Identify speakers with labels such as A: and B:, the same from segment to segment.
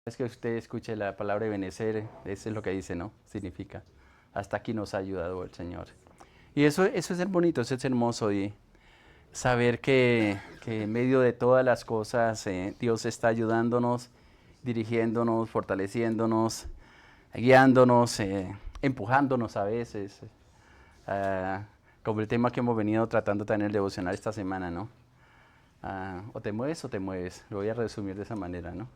A: Es que usted escuche la palabra benecer, eso es lo que dice, ¿no? Significa, hasta aquí nos ha ayudado el Señor. Y eso es bonito, eso es hermoso y saber que en medio de todas las cosas Dios está ayudándonos, dirigiéndonos, fortaleciéndonos, guiándonos, empujándonos a veces, como el tema que hemos venido tratando también en el devocional esta semana, ¿no? O te mueves o te mueves, lo voy a resumir de esa manera, ¿no?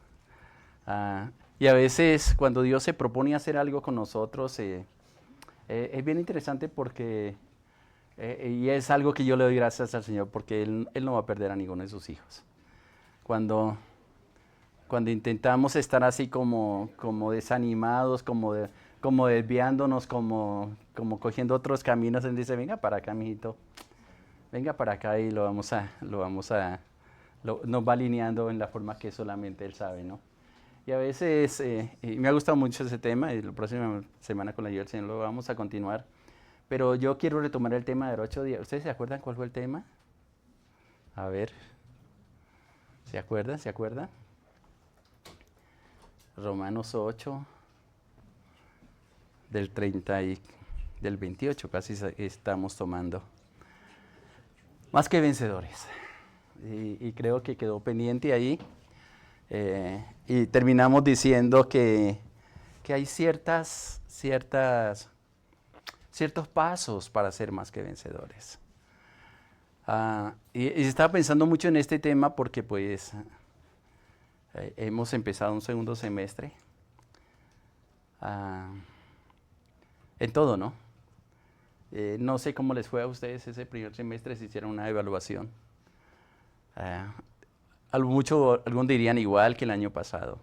A: Y a veces cuando Dios se propone hacer algo con nosotros, es bien interesante porque, y es algo que yo le doy gracias al Señor, porque Él no va a perder a ninguno de sus hijos. Cuando, cuando intentamos estar así como desanimados, como desviándonos, como cogiendo otros caminos, Él dice, venga para acá, mijito, venga para acá y nos va alineando en la forma que solamente Él sabe, ¿no? Y a veces, y me ha gustado mucho ese tema, y la próxima semana con la ayuda del Señor lo vamos a continuar. Pero yo quiero retomar el tema de los 8 días. ¿Ustedes se acuerdan cuál fue el tema? A ver, ¿se acuerdan? ¿Se acuerdan? Romanos 8, del 30 y del 28, casi estamos tomando. Más que vencedores. Y creo que quedó pendiente ahí. Y terminamos diciendo que hay ciertos pasos para ser más que vencedores. Y estaba pensando mucho en este tema porque pues hemos empezado un segundo semestre en todo, ¿no? No sé cómo les fue a ustedes ese primer semestre si hicieron una evaluación. Algunos dirían igual que el año pasado,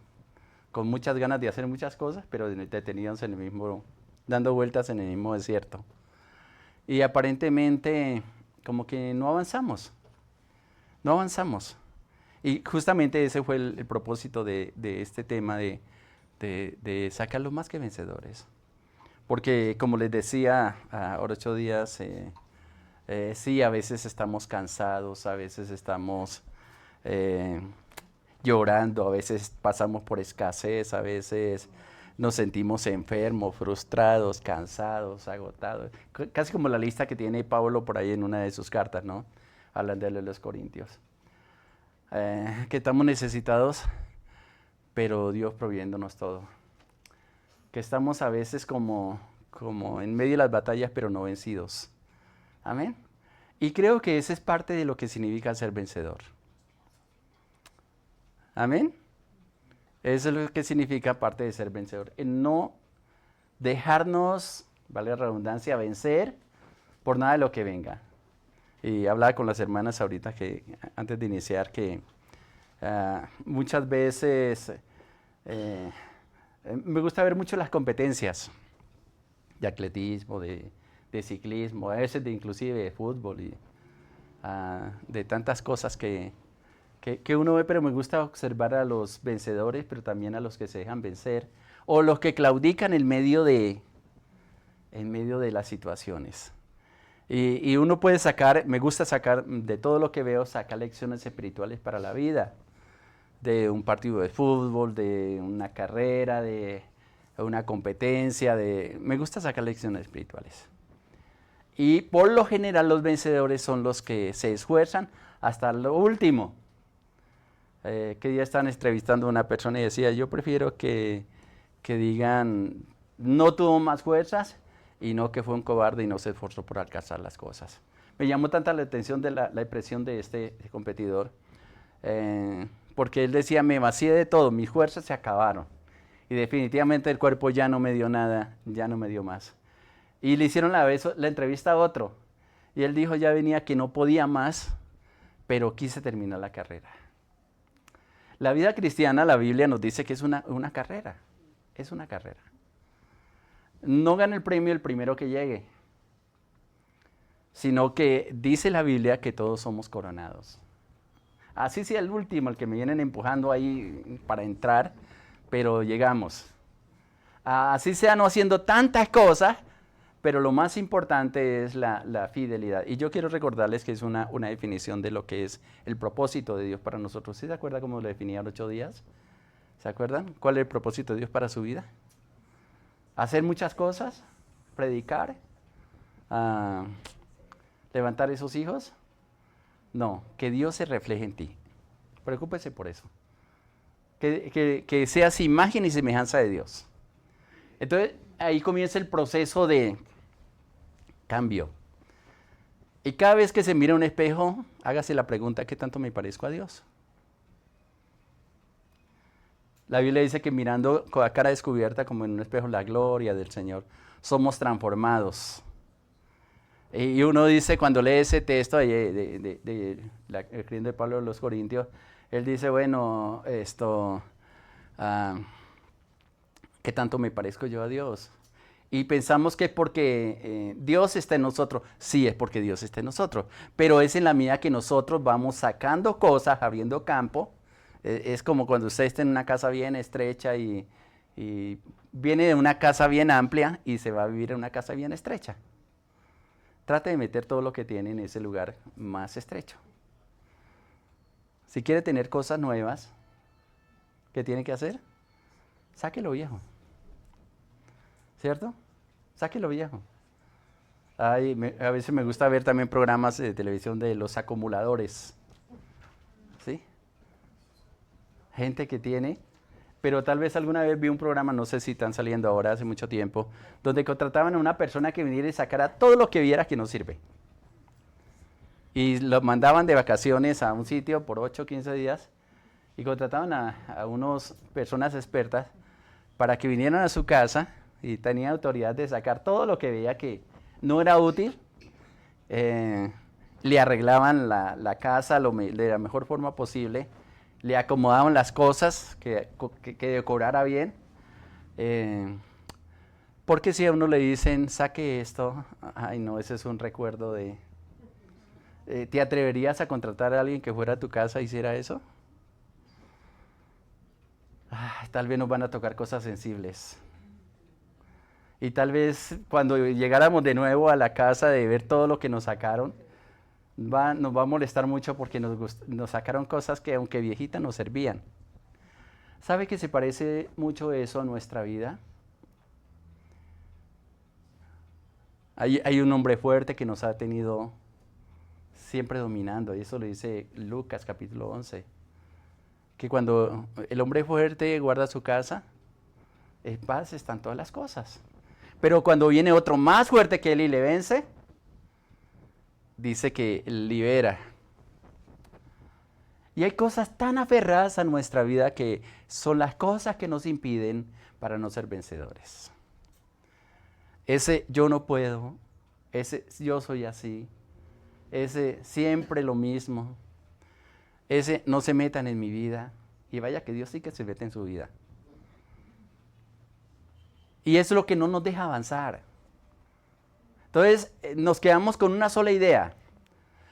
A: con muchas ganas de hacer muchas cosas, pero detenidos en el mismo, dando vueltas en el mismo desierto. Y aparentemente como que no avanzamos, no avanzamos. Y justamente ese fue el propósito de este tema de sacarlos más que vencedores. Porque como les decía, ahora 8 días, sí, a veces estamos cansados, a veces estamos llorando, a veces pasamos por escasez, a veces nos sentimos enfermos, frustrados, cansados, agotados. Casi como la lista que tiene Pablo por ahí en una de sus cartas, ¿no? Hablando de los Corintios. Que estamos necesitados, pero Dios proviéndonos todo. Que estamos a veces como en medio de las batallas, pero no vencidos. Amén. Y creo que esa es parte de lo que significa ser vencedor. Amén. Eso es lo que significa parte de ser vencedor. En no dejarnos, vale la redundancia, vencer por nada de lo que venga. Y hablaba con las hermanas ahorita que antes de iniciar que muchas veces me gusta ver mucho las competencias de atletismo, de ciclismo, a veces de inclusive de fútbol y de tantas cosas que uno ve, pero me gusta observar a los vencedores, pero también a los que se dejan vencer, o los que claudican en medio de las situaciones. Y uno puede sacar, me gusta sacar, de todo lo que veo, sacar lecciones espirituales para la vida, de un partido de fútbol, de una carrera, de una competencia, me gusta sacar lecciones espirituales. Y por lo general los vencedores son los que se esfuerzan hasta lo último. Que ya están entrevistando a una persona y decía, yo prefiero que digan, no tuvo más fuerzas y no que fue un cobarde y no se esforzó por alcanzar las cosas. Me llamó tanta la atención de la expresión de este competidor, porque él decía, me vacié de todo, mis fuerzas se acabaron y definitivamente el cuerpo ya no me dio nada, ya no me dio más. Y le hicieron la entrevista a otro y él dijo, ya venía que no podía más, pero quise terminar la carrera. La vida cristiana, la Biblia nos dice que es una carrera, es una carrera. No gana el premio el primero que llegue, sino que dice la Biblia que todos somos coronados. Así sea el último, el que me vienen empujando ahí para entrar, pero llegamos. Así sea no haciendo tantas cosas, pero lo más importante es la fidelidad. Y yo quiero recordarles que es una definición de lo que es el propósito de Dios para nosotros. ¿Sí se acuerda cómo lo definía los 8 días? ¿Se acuerdan? ¿Cuál es el propósito de Dios para su vida? Hacer muchas cosas, predicar, levantar esos hijos. No, que Dios se refleje en ti. Preocúpese por eso. Que seas imagen y semejanza de Dios. Entonces, ahí comienza el proceso de cambio. Y cada vez que se mira un espejo, hágase la pregunta, ¿qué tanto me parezco a Dios? La Biblia dice que mirando con la cara descubierta como en un espejo la gloria del Señor, somos transformados. Y uno dice, cuando lee ese texto el creyente de Pablo de los Corintios, él dice, bueno, ¿qué tanto me parezco yo a Dios? Y pensamos que es porque Dios está en nosotros. Sí, es porque Dios está en nosotros. Pero es en la medida que nosotros vamos sacando cosas, abriendo campo. Es como cuando usted está en una casa bien estrecha y viene de una casa bien amplia y se va a vivir en una casa bien estrecha. Trate de meter todo lo que tiene en ese lugar más estrecho. Si quiere tener cosas nuevas, ¿qué tiene que hacer? Saque lo viejo. ¿Cierto? Saque lo viejo. A veces me gusta ver también programas de televisión de los acumuladores. ¿Sí? Gente que tiene, pero tal vez alguna vez vi un programa, no sé si están saliendo ahora, hace mucho tiempo, donde contrataban a una persona que viniera y sacara todo lo que viera que no sirve. Y lo mandaban de vacaciones a un sitio por 8 o 15 días y contrataban a unas personas expertas para que vinieran a su casa y tenían autoridad de sacar todo lo que veía que no era útil. Le arreglaban la casa de la mejor forma posible, le acomodaban las cosas que decorara bien. Porque si a uno le dicen, saque esto, ay no, ese es un recuerdo de... ¿Te atreverías a contratar a alguien que fuera a tu casa e hiciera eso? Tal vez nos van a tocar cosas sensibles. Y tal vez cuando llegáramos de nuevo a la casa de ver todo lo que nos sacaron, nos va a molestar mucho porque nos sacaron cosas que aunque viejitas nos servían. ¿Sabe que se parece mucho eso a nuestra vida? Hay un hombre fuerte que nos ha tenido siempre dominando, y eso lo dice Lucas capítulo 11, que cuando el hombre fuerte guarda su casa, en paz están todas las cosas. Pero cuando viene otro más fuerte que él y le vence, dice que libera. Y hay cosas tan aferradas a nuestra vida que son las cosas que nos impiden para no ser vencedores. Ese yo no puedo, ese yo soy así, ese siempre lo mismo, ese no se metan en mi vida. Y vaya que Dios sí que se mete en su vida. Y eso es lo que no nos deja avanzar. Entonces nos quedamos con una sola idea.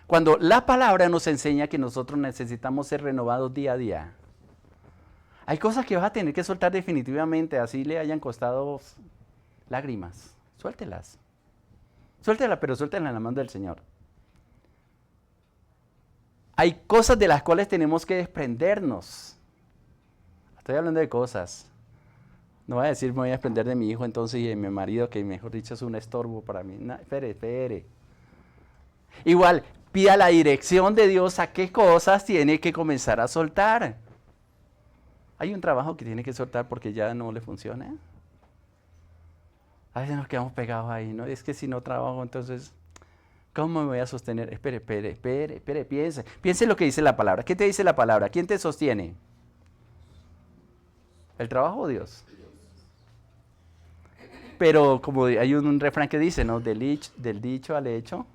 A: Cuando la palabra nos enseña que nosotros necesitamos ser renovados día a día, hay cosas que vas a tener que soltar definitivamente, así le hayan costado lágrimas. Suéltelas. Suéltelas, pero suéltelas en la mano del Señor. Hay cosas de las cuales tenemos que desprendernos. Estoy hablando de cosas. No voy a decir me voy a desprender de mi hijo entonces y de mi marido, que mejor dicho es un estorbo para mí. No, espere. Igual, pida la dirección de Dios a qué cosas tiene que comenzar a soltar. Hay un trabajo que tiene que soltar porque ya no le funciona. A veces nos quedamos pegados ahí, ¿no? Es que si no trabajo, entonces, ¿cómo me voy a sostener? Espere, piense. Piense lo que dice la palabra. ¿Qué te dice la palabra? ¿Quién te sostiene? ¿El trabajo o Dios? Pero como hay un refrán que dice, ¿no? Del dicho al hecho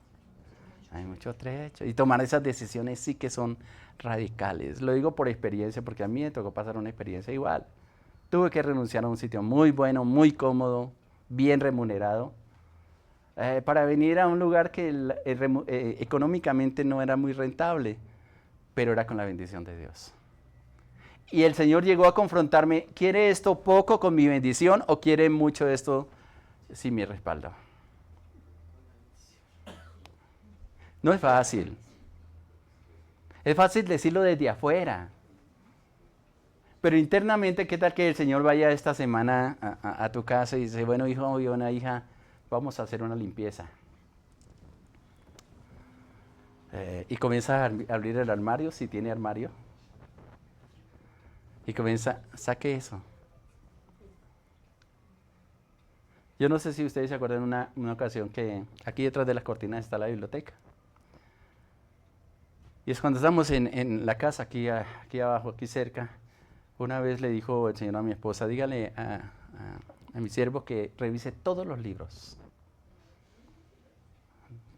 A: hay mucho trecho. Y tomar esas decisiones sí que son radicales. Lo digo por experiencia, porque a mí me tocó pasar una experiencia igual. Tuve que renunciar a un sitio muy bueno, muy cómodo, bien remunerado, para venir a un lugar que económicamente no era muy rentable, pero era con la bendición de Dios. Y el Señor llegó a confrontarme, ¿quiere esto poco con mi bendición o quiere mucho esto sin mi respaldo? No es fácil. Es fácil decirlo desde afuera. Pero internamente, ¿qué tal que el Señor vaya esta semana a tu casa y dice, bueno, hijo o una hija, vamos a hacer una limpieza? Y comienza a abrir el armario, si tiene armario. Y comienza, saque eso. Yo no sé si ustedes se acuerdan una ocasión que aquí detrás de las cortinas está la biblioteca. Y es cuando estamos en la casa, aquí abajo, aquí cerca. Una vez le dijo el Señor a mi esposa, dígale a mi siervo que revise todos los libros.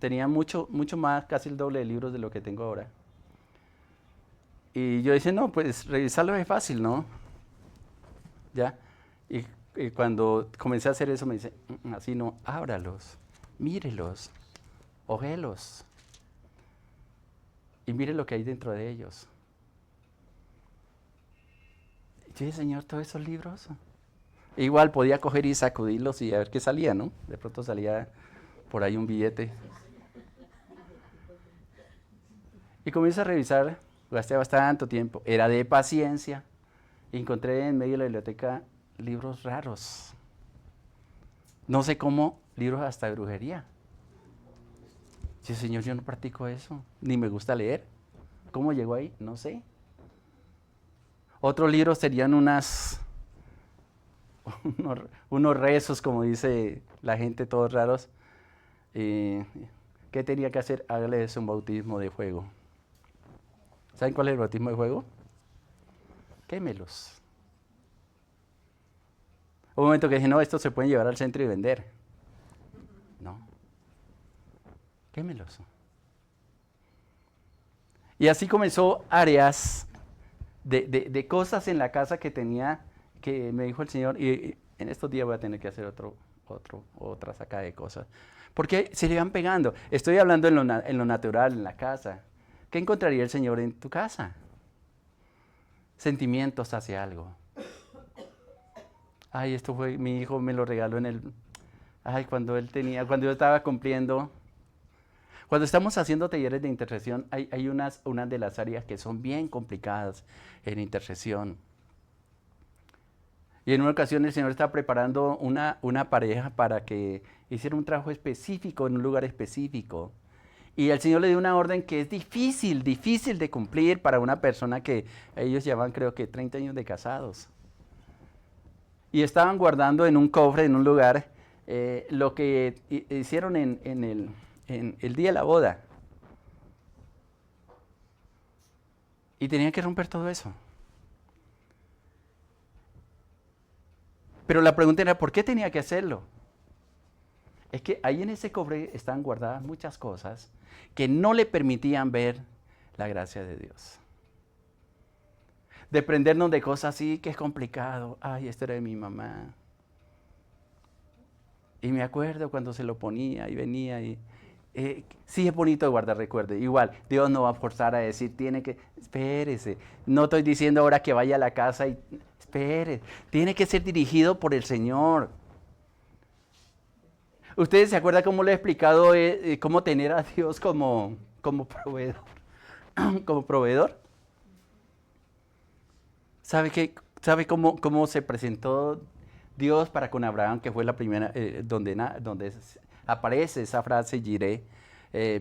A: Tenía mucho más, casi el doble de libros de lo que tengo ahora. Y yo dije, no, pues revisarlo es fácil, ¿no? ¿Ya? Y cuando comencé a hacer eso me dice, así no, ábralos, mírelos, ójelos. Y mire lo que hay dentro de ellos. Y yo dije, Señor, todos esos libros. Igual podía coger y sacudirlos y a ver qué salía, ¿no? De pronto salía por ahí un billete. Y comienzo a revisar, gasté bastante tiempo, era de paciencia. Y encontré en medio de la biblioteca libros raros. No sé cómo, libros hasta de brujería. Sí, Señor, yo no practico eso, ni me gusta leer. ¿Cómo llegó ahí? No sé. Otros libros serían unos rezos, como dice la gente, todos raros. ¿Qué tenía que hacer? Hágales un bautismo de fuego. ¿Saben cuál es el bautismo de fuego? Quémelos. Un momento que dije, no, estos se pueden llevar al centro y vender. No. Quémelos. Y así comenzó áreas de cosas en la casa que tenía, que me dijo el Señor, y en estos días voy a tener que hacer otra sacada de cosas. Porque se le van pegando. Estoy hablando en lo natural, en la casa. ¿Qué encontraría el Señor en tu casa? Sentimientos hacia algo. Ay, esto fue, mi hijo me lo regaló cuando yo estaba cumpliendo. Cuando estamos haciendo talleres de intercesión, hay unas de las áreas que son bien complicadas en intercesión. Y en una ocasión el Señor estaba preparando una pareja para que hiciera un trabajo específico en un lugar específico. Y el Señor le dio una orden que es difícil de cumplir para una persona que ellos llevan creo que 30 años de casados. Y estaban guardando en un cofre, en un lugar, lo que hicieron en el día de la boda. Y tenían que romper todo eso. Pero la pregunta era, ¿por qué tenía que hacerlo? Es que ahí en ese cofre estaban guardadas muchas cosas que no le permitían ver la gracia de Dios. Desprendernos de cosas así que es complicado. Ay, esto era de mi mamá. Y me acuerdo cuando se lo ponía y venía y... sí es bonito guardar recuerdos. Igual, Dios no va a forzar a decir, tiene que... Espérese. No estoy diciendo ahora que vaya a la casa y... Espere. Tiene que ser dirigido por el Señor. ¿Ustedes se acuerdan cómo le he explicado cómo tener a Dios como proveedor? Como proveedor. ¿Sabe cómo se presentó Dios para con Abraham, que fue la primera, donde aparece esa frase, Jireh,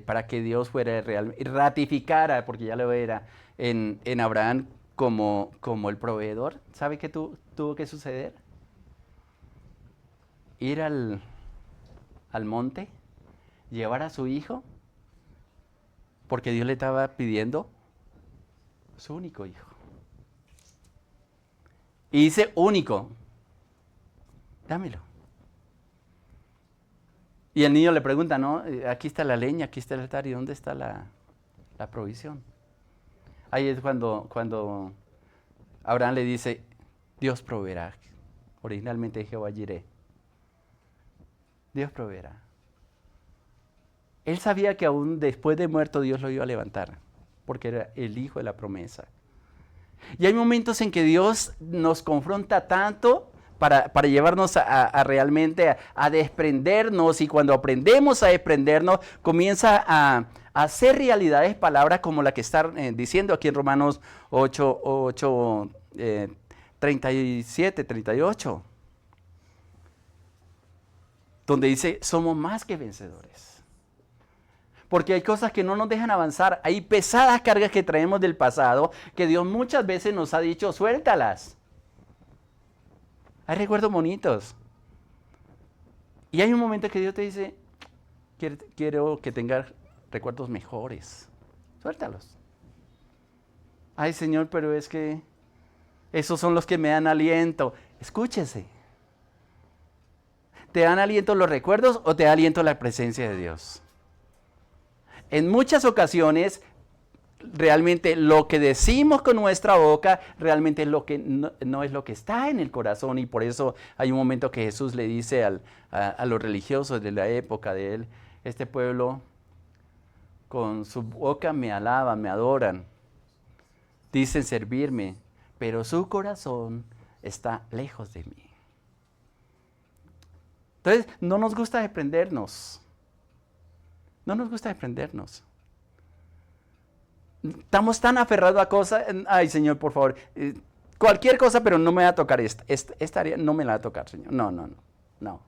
A: para que Dios fuera real y ratificara, porque ya lo era, en Abraham como el proveedor? ¿Sabe qué tuvo que suceder? Ir al monte, llevar a su hijo, porque Dios le estaba pidiendo su único hijo. Y dice único, dámelo. Y el niño le pregunta, ¿no? Aquí está la leña, aquí está el altar, ¿y dónde está la provisión? Ahí es cuando Abraham le dice, Dios proveerá. Originalmente Jehová Jireh. Dios proveerá. Él sabía que aún después de muerto Dios lo iba a levantar, porque era el hijo de la promesa. Y hay momentos en que Dios nos confronta tanto para llevarnos a realmente a desprendernos, y cuando aprendemos a desprendernos, comienza a hacer realidades palabras como la que está diciendo aquí en Romanos 8, 37, 38, donde dice, somos más que vencedores. Porque hay cosas que no nos dejan avanzar, hay pesadas cargas que traemos del pasado, que Dios muchas veces nos ha dicho, suéltalas. Hay recuerdos bonitos. Y hay un momento que Dios te dice, quiero que tengas recuerdos mejores. Suéltalos. Ay, Señor, pero es que esos son los que me dan aliento. Escúchese. ¿Te dan aliento los recuerdos o te da aliento la presencia de Dios? En muchas ocasiones, realmente lo que decimos con nuestra boca, realmente es lo que no es lo que está en el corazón. Y por eso hay un momento que Jesús le dice a los religiosos de la época de él, este pueblo con su boca me alaban, me adoran, dicen servirme, pero su corazón está lejos de mí. Entonces, no nos gusta desprendernos. No nos gusta desprendernos. Estamos tan aferrados a cosas. Ay, Señor, por favor. Cualquier cosa, pero no me va a tocar esta. Esta área no me la va a tocar, Señor. No.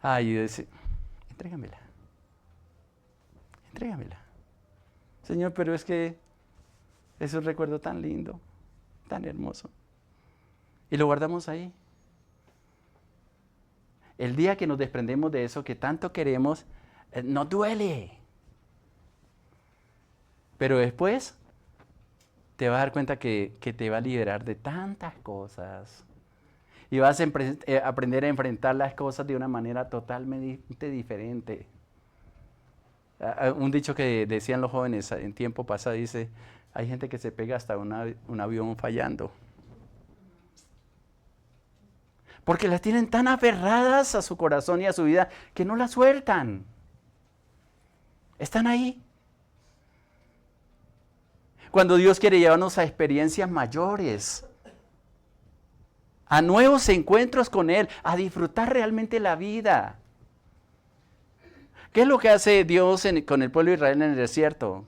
A: Ay, yo decía, entrégamela. Señor, pero es que es un recuerdo tan lindo, tan hermoso. Y lo guardamos ahí. El día que nos desprendemos de eso que tanto queremos, nos duele. Pero después te vas a dar cuenta que te va a liberar de tantas cosas. Y vas a aprender a enfrentar las cosas de una manera totalmente diferente. Un dicho que decían los jóvenes en tiempo pasado dice, hay gente que se pega hasta un avión fallando. Porque las tienen tan aferradas a su corazón y a su vida que no las sueltan. Están ahí. Cuando Dios quiere llevarnos a experiencias mayores, a nuevos encuentros con Él, a disfrutar realmente la vida. ¿Qué es lo que hace Dios con el pueblo de Israel en el desierto?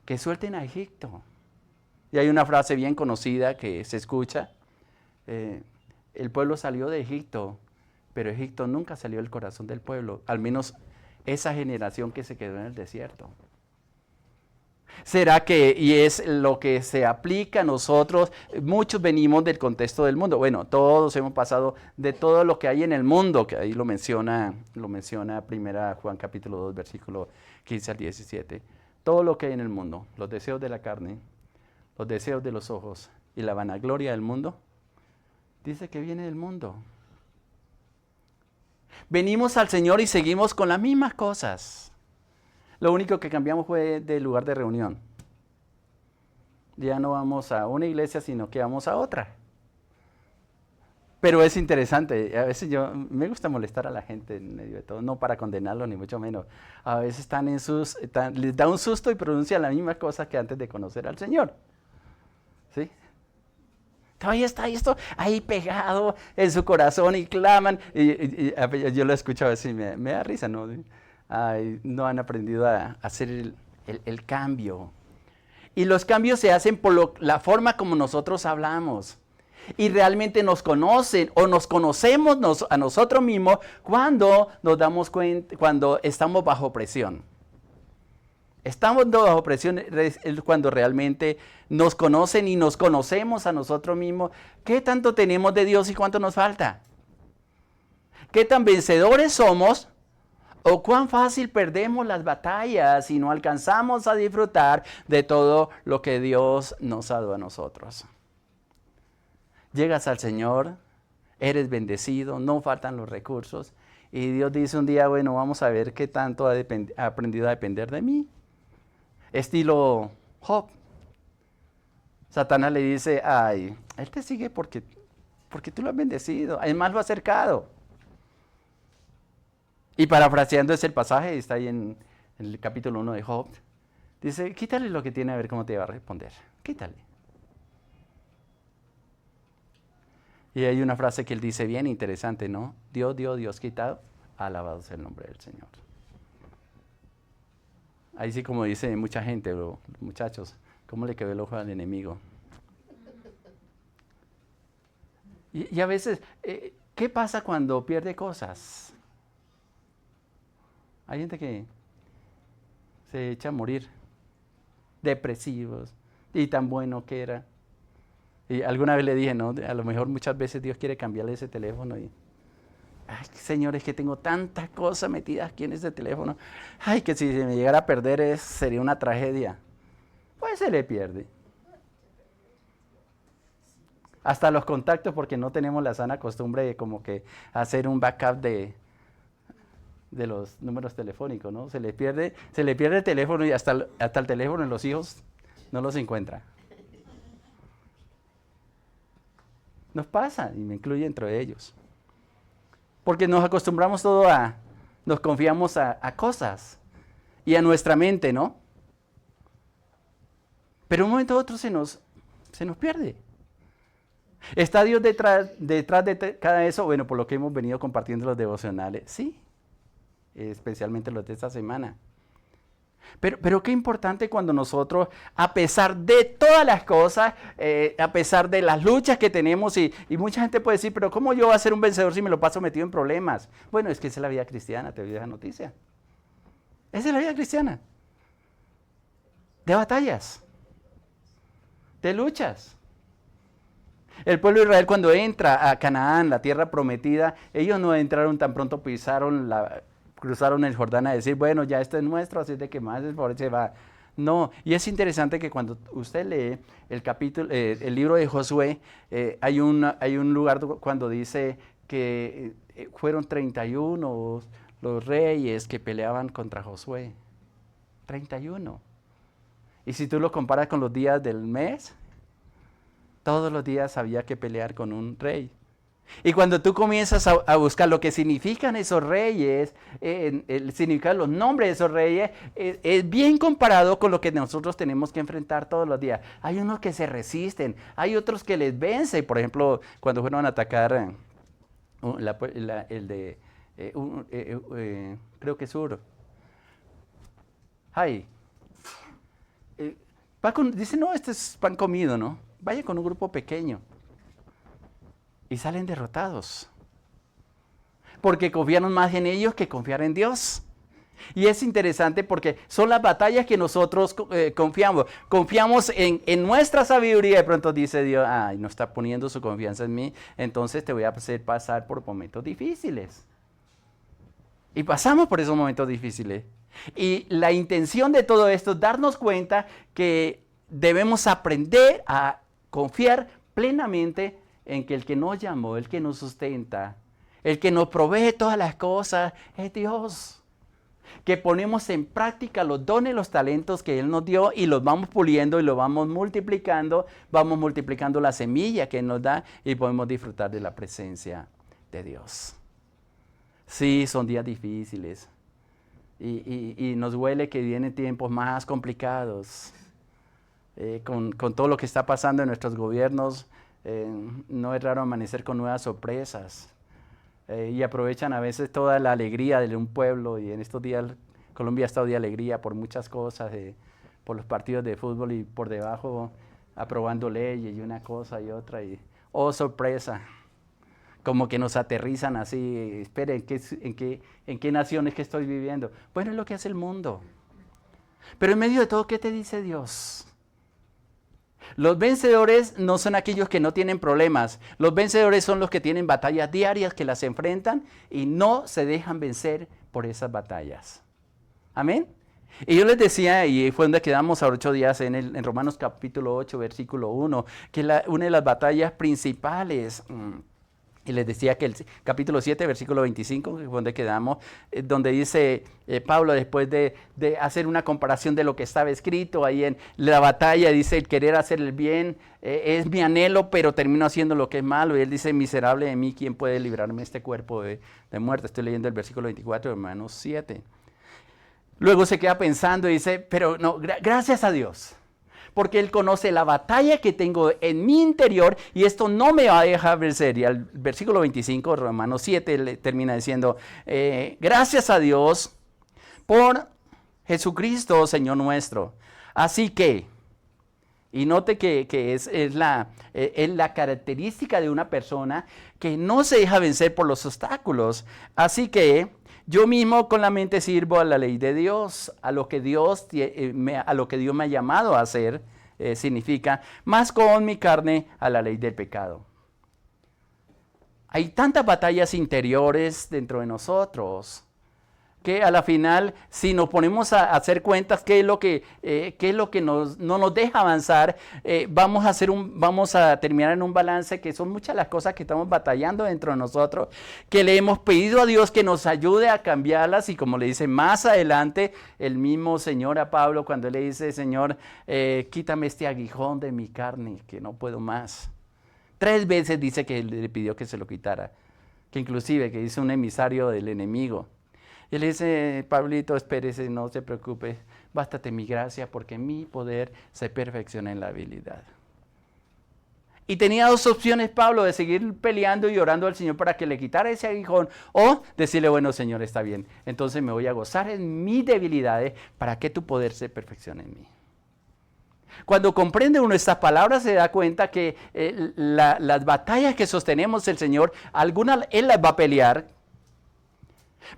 A: Que suelten a Egipto. Y hay una frase bien conocida que se escucha. El pueblo salió de Egipto, pero Egipto nunca salió del corazón del pueblo, al menos esa generación que se quedó en el desierto. ¿Será que, y es lo que se aplica a nosotros, muchos venimos del contexto del mundo? Bueno, todos hemos pasado de todo lo que hay en el mundo, que ahí lo menciona primera Juan capítulo 2, versículo 15 al 17. Todo lo que hay en el mundo, los deseos de la carne, los deseos de los ojos y la vanagloria del mundo, dice que viene del mundo. Venimos al Señor y seguimos con las mismas cosas. Lo único que cambiamos fue de lugar de reunión. Ya no vamos a una iglesia, sino que vamos a otra. Pero es interesante, a veces me gusta molestar a la gente en medio de todo, no para condenarlo ni mucho menos. A veces les da un susto y pronuncian las mismas cosas que antes de conocer al Señor. ¿Sí? Todavía está esto ahí pegado en su corazón y claman. Y yo lo he escuchado así, me da risa, ¿no? Ay, no han aprendido a hacer el cambio. Y los cambios se hacen por la forma como nosotros hablamos. Y realmente nos conocen o nos conocemos a nosotros mismos cuando nos damos cuenta, cuando estamos bajo presión. Estamos bajo presión cuando realmente nos conocen y nos conocemos a nosotros mismos. ¿Qué tanto tenemos de Dios y cuánto nos falta? ¿Qué tan vencedores somos? ¿O cuán fácil perdemos las batallas y no alcanzamos a disfrutar de todo lo que Dios nos ha dado a nosotros? Llegas al Señor, eres bendecido, no faltan los recursos. Y Dios dice un día, bueno, vamos a ver qué tanto ha aprendido a depender de mí. Estilo Job. Satanás le dice, ay, él te sigue porque tú lo has bendecido, además lo has acercado. Y parafraseando ese pasaje, está ahí en el capítulo 1 de Job, dice, quítale lo que tiene a ver cómo te va a responder. Quítale. Y hay una frase que él dice bien interesante, ¿no? Dios dio, Dios quitado, alabado sea el nombre del Señor. Ahí sí como dice mucha gente, muchachos, ¿cómo le quedó el ojo al enemigo? Y a veces, ¿qué pasa cuando pierde cosas? Hay gente que se echa a morir, depresivos, y tan bueno que era. Y alguna vez le dije, no, a lo mejor muchas veces Dios quiere cambiarle ese teléfono y, ay, Señor, es que tengo tantas cosas metidas aquí en ese teléfono. Ay, que si se me llegara a perder sería una tragedia. Pues se le pierde. Hasta los contactos, porque no tenemos la sana costumbre de como que hacer un backup de los números telefónicos, ¿no? Se le pierde el teléfono y hasta el teléfono de los hijos no los encuentra. Nos pasa, y me incluye entre ellos. Porque nos acostumbramos nos confiamos a cosas y a nuestra mente, ¿no? Pero un momento u otro se nos pierde. ¿Está Dios detrás de cada eso? Bueno, por lo que hemos venido compartiendo los devocionales, sí, especialmente los de esta semana. Pero qué importante cuando nosotros, a pesar de todas las cosas, a pesar de las luchas que tenemos, y mucha gente puede decir, pero ¿cómo yo voy a ser un vencedor si me lo paso metido en problemas? Bueno, es que esa es la vida cristiana, te doy esa noticia. Esa es la vida cristiana. De batallas, de luchas. El pueblo de Israel cuando entra a Canaán, la tierra prometida, ellos no entraron tan pronto, cruzaron el Jordán a decir, bueno, ya esto es nuestro, así de que más por ahí se va. No, y es interesante que cuando usted lee el libro de Josué, hay un lugar cuando dice que fueron 31 los reyes que peleaban contra Josué. 31. Y si tú lo comparas con los días del mes, todos los días había que pelear con un rey. Y cuando tú comienzas a buscar lo que significan esos reyes, el significado de los nombres de esos reyes, es bien comparado con lo que nosotros tenemos que enfrentar todos los días. Hay unos que se resisten, hay otros que les vence. Por ejemplo, cuando fueron a atacar creo que Sur. Dice, no, este es pan comido, ¿no? Vaya con un grupo pequeño. Y salen derrotados. Porque confiaron más en ellos que confiar en Dios. Y es interesante porque son las batallas que nosotros confiamos. Confiamos en nuestra sabiduría. De pronto dice Dios, ay, no está poniendo su confianza en mí. Entonces te voy a hacer pasar por momentos difíciles. Y pasamos por esos momentos difíciles. Y la intención de todo esto es darnos cuenta que debemos aprender a confiar plenamente en que el que nos llamó, el que nos sustenta, el que nos provee todas las cosas, es Dios. Que ponemos en práctica los dones, los talentos que Él nos dio y los vamos puliendo y los vamos multiplicando la semilla que Él nos da y podemos disfrutar de la presencia de Dios. Sí, son días difíciles y nos duele que vienen tiempos más complicados. Con todo lo que está pasando en nuestros gobiernos, no es raro amanecer con nuevas sorpresas y aprovechan a veces toda la alegría de un pueblo, y en estos días Colombia ha estado de alegría por muchas cosas, por los partidos de fútbol, y por debajo aprobando leyes y una cosa y otra, y oh sorpresa, como que nos aterrizan así, esperen, ¿en qué nación es que estoy viviendo? Bueno, es lo que hace el mundo. Pero en medio de todo, ¿qué te dice Dios? Los vencedores no son aquellos que no tienen problemas. Los vencedores son los que tienen batallas diarias, que las enfrentan y no se dejan vencer por esas batallas. Amén. Y yo les decía, y fue donde quedamos a 8 días en Romanos capítulo 8, versículo 1, que una de las batallas principales, y les decía que el capítulo 7, versículo 25, que fue donde quedamos, donde dice Pablo, después de hacer una comparación de lo que estaba escrito ahí en la batalla, dice, el querer hacer el bien es mi anhelo, pero termino haciendo lo que es malo. Y él dice, miserable de mí, ¿quién puede librarme de este cuerpo de muerte? Estoy leyendo el versículo 24 de Romanos 7. Luego se queda pensando y dice, pero no, gracias a Dios. Porque Él conoce la batalla que tengo en mi interior y esto no me va a dejar vencer. Y al versículo 25, Romanos 7, le termina diciendo, gracias a Dios por Jesucristo, Señor nuestro. Así que, Y note que es la característica de una persona que no se deja vencer por los obstáculos. Así que yo mismo con la mente sirvo a la ley de Dios, a lo que Dios me ha llamado a hacer, significa, más con mi carne a la ley del pecado. Hay tantas batallas interiores dentro de nosotros que a la final, si nos ponemos a hacer cuentas qué es lo que no nos deja avanzar, vamos a terminar en un balance que son muchas las cosas que estamos batallando dentro de nosotros, que le hemos pedido a Dios que nos ayude a cambiarlas, y como le dice más adelante el mismo Señor a Pablo cuando le dice, Señor, quítame este aguijón de mi carne, que no puedo más. 3 veces dice que le pidió que se lo quitara, que inclusive que dice un emisario del enemigo. Y le dice, Pablito, espérese, no se preocupe, bástate mi gracia porque mi poder se perfecciona en la habilidad. Y tenía 2 opciones Pablo, de seguir peleando y orando al Señor para que le quitara ese aguijón, o decirle, bueno, Señor, está bien, entonces me voy a gozar en mis debilidades para que tu poder se perfeccione en mí. Cuando comprende uno estas palabras se da cuenta que las batallas que sostenemos el Señor, algunas Él las va a pelear,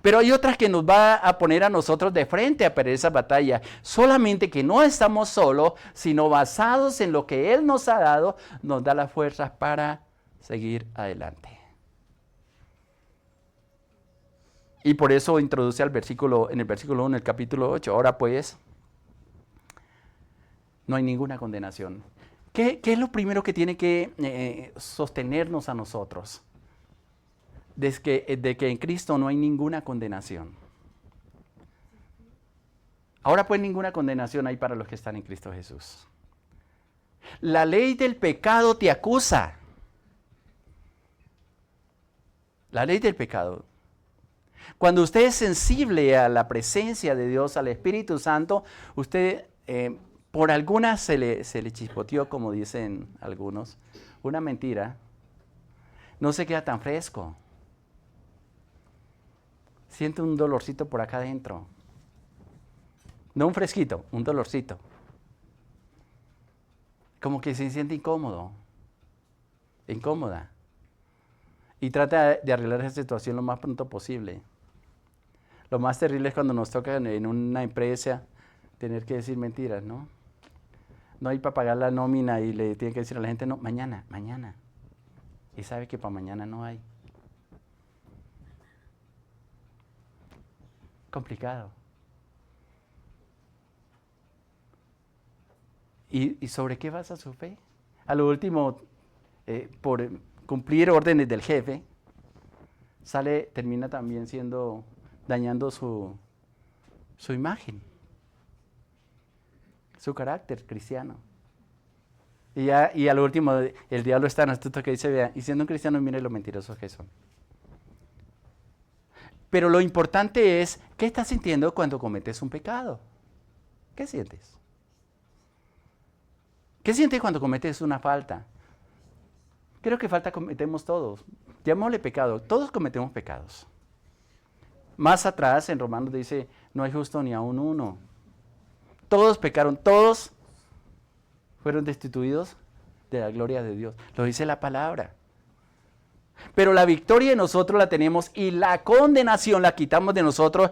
A: pero hay otras que nos va a poner a nosotros de frente a pelear esa batalla. Solamente que no estamos solos, sino basados en lo que Él nos ha dado, nos da las fuerzas para seguir adelante. Y por eso introduce en el versículo 1, el capítulo 8. Ahora pues, no hay ninguna condenación. ¿Qué es lo primero que tiene que sostenernos a nosotros? De que en Cristo no hay ninguna condenación. Ahora pues ninguna condenación hay para los que están en Cristo Jesús. La ley del pecado te acusa. La ley del pecado. Cuando usted es sensible a la presencia de Dios, al Espíritu Santo, usted por alguna se le chispoteó, como dicen algunos, una mentira, no se queda tan fresco. Siente un dolorcito por acá adentro. No un fresquito, un dolorcito. Como que se siente incómodo, incómoda. Y trata de arreglar esa situación lo más pronto posible. Lo más terrible es cuando nos toca en una empresa tener que decir mentiras, ¿no? No hay para pagar la nómina y le tienen que decir a la gente, no, mañana. Y sabe que para mañana no hay. Complicado. ¿Y sobre qué basa su fe? A lo último, por cumplir órdenes del jefe, termina también dañando su imagen, su carácter cristiano. Y a lo último, el diablo es tan astuto que dice, vea, y siendo un cristiano, mire lo mentirosos que son. Pero lo importante es, ¿qué estás sintiendo cuando cometes un pecado? ¿Qué sientes? ¿Qué sientes cuando cometes una falta? Creo que falta cometemos todos. Llamémosle pecado. Todos cometemos pecados. Más atrás en Romanos dice, no hay justo ni aun uno. Todos pecaron, todos fueron destituidos de la gloria de Dios. Lo dice la palabra. Pero la victoria nosotros la tenemos y la condenación la quitamos de nosotros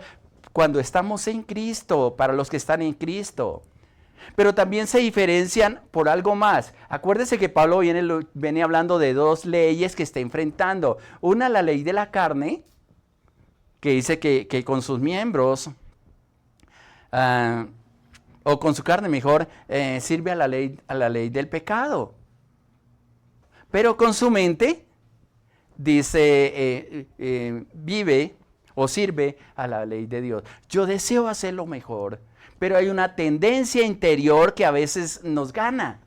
A: cuando estamos en Cristo, para los que están en Cristo. Pero también se diferencian por algo más. Acuérdese que Pablo viene hablando de 2 leyes que está enfrentando. Una, la ley de la carne, que dice que con sus miembros, o con su carne mejor, sirve a la ley del pecado. Pero con su mente, dice, vive o sirve a la ley de Dios. Yo deseo hacer lo mejor, pero hay una tendencia interior que a veces nos gana.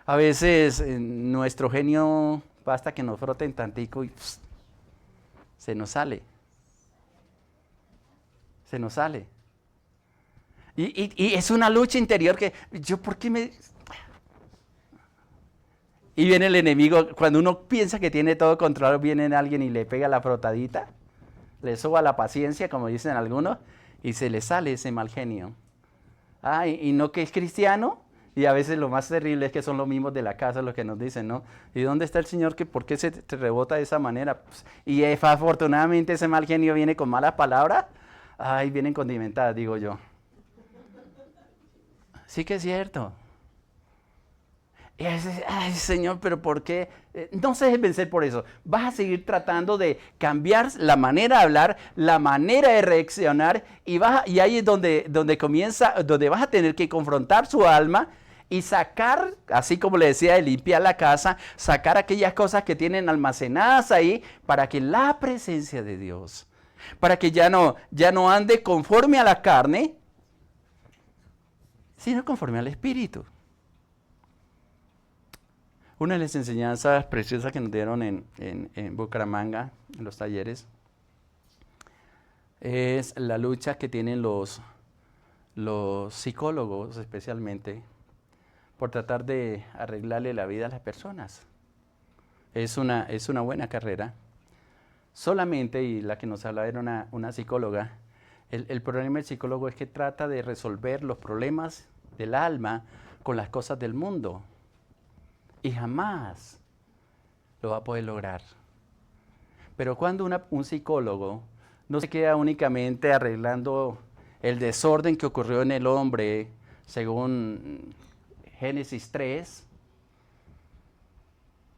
A: A veces nuestro genio basta que nos froten tantico y se nos sale. Se nos sale. Y es una lucha interior que ¿por qué me...? Y viene el enemigo, cuando uno piensa que tiene todo controlado, viene alguien y le pega la frotadita, le soba la paciencia, como dicen algunos, y se le sale ese mal genio. Ah, y no que es cristiano. Y a veces lo más terrible es que son los mismos de la casa los que nos dicen, ¿no? ¿Y dónde está el Señor? ¿Por qué se te rebota de esa manera? Pues, y afortunadamente ese mal genio viene con malas palabras. Ay, vienen condimentadas, digo yo. Sí que es cierto. Y a veces, ay, Señor, pero ¿por qué? No se dejes vencer por eso. Vas a seguir tratando de cambiar la manera de hablar, la manera de reaccionar, y ahí es donde comienza, donde vas a tener que confrontar su alma y sacar, así como le decía, de limpiar la casa, sacar aquellas cosas que tienen almacenadas ahí para que la presencia de Dios, para que ya no ande conforme a la carne, sino conforme al Espíritu. Una de las enseñanzas preciosas que nos dieron en Bucaramanga, en los talleres, es la lucha que tienen los psicólogos especialmente por tratar de arreglarle la vida a las personas. Es una buena carrera. Solamente, y la que nos hablaba era una psicóloga, el problema del psicólogo es que trata de resolver los problemas del alma con las cosas del mundo. Y jamás lo va a poder lograr. Pero cuando un psicólogo no se queda únicamente arreglando el desorden que ocurrió en el hombre, según Génesis 3,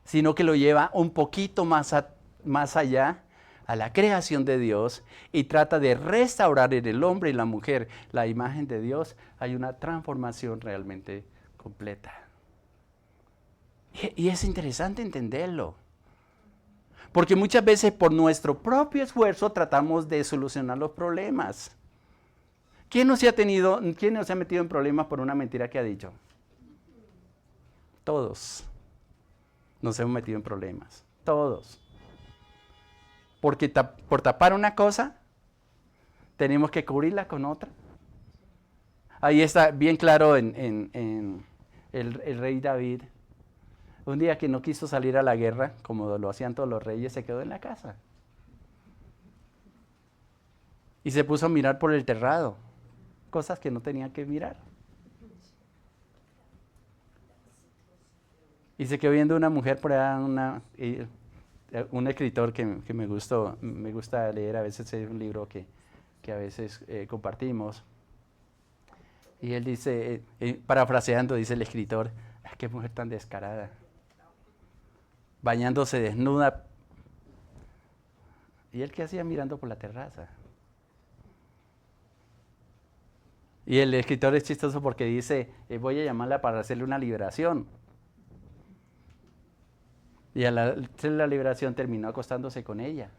A: sino que lo lleva un poquito más allá a la creación de Dios y trata de restaurar en el hombre y la mujer la imagen de Dios, hay una transformación realmente completa. Y es interesante entenderlo. Porque muchas veces por nuestro propio esfuerzo tratamos de solucionar los problemas. ¿Quién no se ha metido en problemas por una mentira que ha dicho? Todos nos hemos metido en problemas. Todos. Porque por tapar una cosa, tenemos que cubrirla con otra. Ahí está bien claro en el rey David. Un día que no quiso salir a la guerra, como lo hacían todos los reyes, se quedó en la casa. Y se puso a mirar por el terrado, cosas que no tenía que mirar. Y se quedó viendo una mujer por allá, un escritor que me gusta leer, a veces es un libro que a veces compartimos. Y él dice, parafraseando, dice el escritor, qué mujer tan descarada. Bañándose desnuda. ¿Y él qué hacía mirando por la terraza? Y el escritor es chistoso porque dice, voy a llamarla para hacerle una liberación. Y al hacer la liberación terminó acostándose con ella.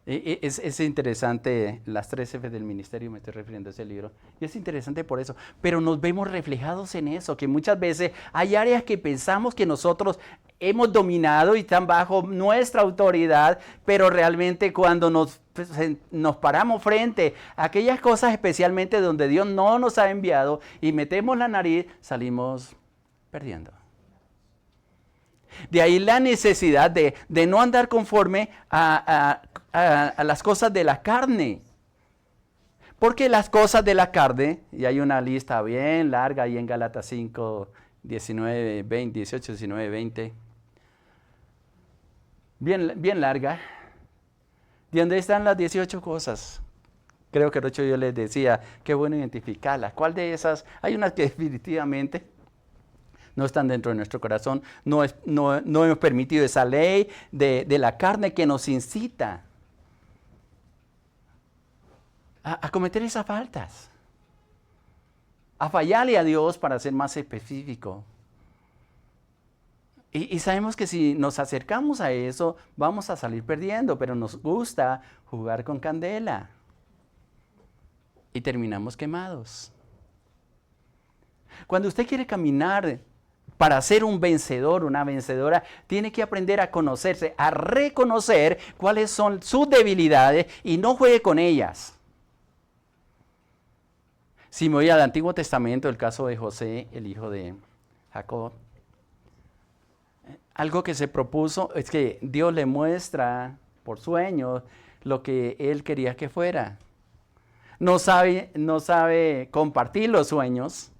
A: Es interesante, las 3 F del ministerio, me estoy refiriendo a ese libro, y es interesante por eso, pero nos vemos reflejados en eso, que muchas veces hay áreas que pensamos que nosotros hemos dominado y están bajo nuestra autoridad, pero realmente cuando nos paramos frente a aquellas cosas especialmente donde Dios no nos ha enviado y metemos la nariz, salimos perdiendo. De ahí la necesidad de no andar conforme a las cosas de la carne. Porque las cosas de la carne, y hay una lista bien larga ahí en Gálatas 5, 19, 20, 18, 19, 20. Bien larga. ¿De dónde están las 18 cosas? Creo que el 8 yo les decía, qué bueno identificarlas. ¿Cuál de esas? Hay unas que definitivamente no están dentro de nuestro corazón, no hemos permitido esa ley de la carne que nos incita a cometer esas faltas, a fallarle a Dios, para ser más específico. Y sabemos que si nos acercamos a eso, vamos a salir perdiendo, pero nos gusta jugar con candela y terminamos quemados. Cuando usted quiere caminar para ser un vencedor, una vencedora, tiene que aprender a conocerse, a reconocer cuáles son sus debilidades y no juegue con ellas. Si me voy al Antiguo Testamento, el caso de José, el hijo de Jacob, algo que se propuso es que Dios le muestra por sueños lo que él quería que fuera. no sabe compartir los sueños.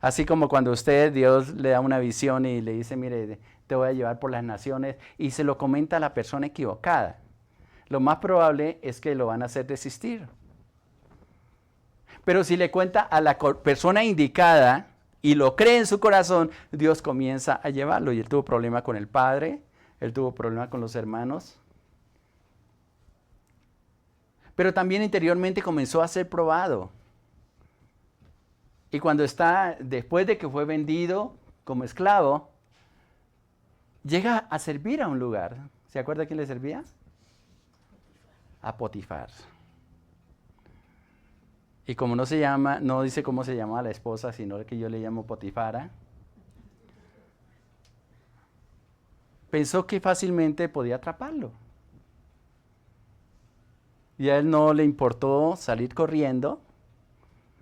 A: Así como cuando Dios le da una visión y le dice, mire, te voy a llevar por las naciones, y se lo comenta a la persona equivocada. Lo más probable es que lo van a hacer desistir. Pero si le cuenta a la persona indicada y lo cree en su corazón, Dios comienza a llevarlo. Y él tuvo problema con el padre, él tuvo problema con los hermanos. Pero también interiormente comenzó a ser probado. Y cuando después de que fue vendido como esclavo, llega a servir a un lugar. ¿Se acuerda quién le servía? A Potifar. Y como no dice cómo se llamaba la esposa, sino que yo le llamo Potifara, pensó que fácilmente podía atraparlo. Y a él no le importó salir corriendo,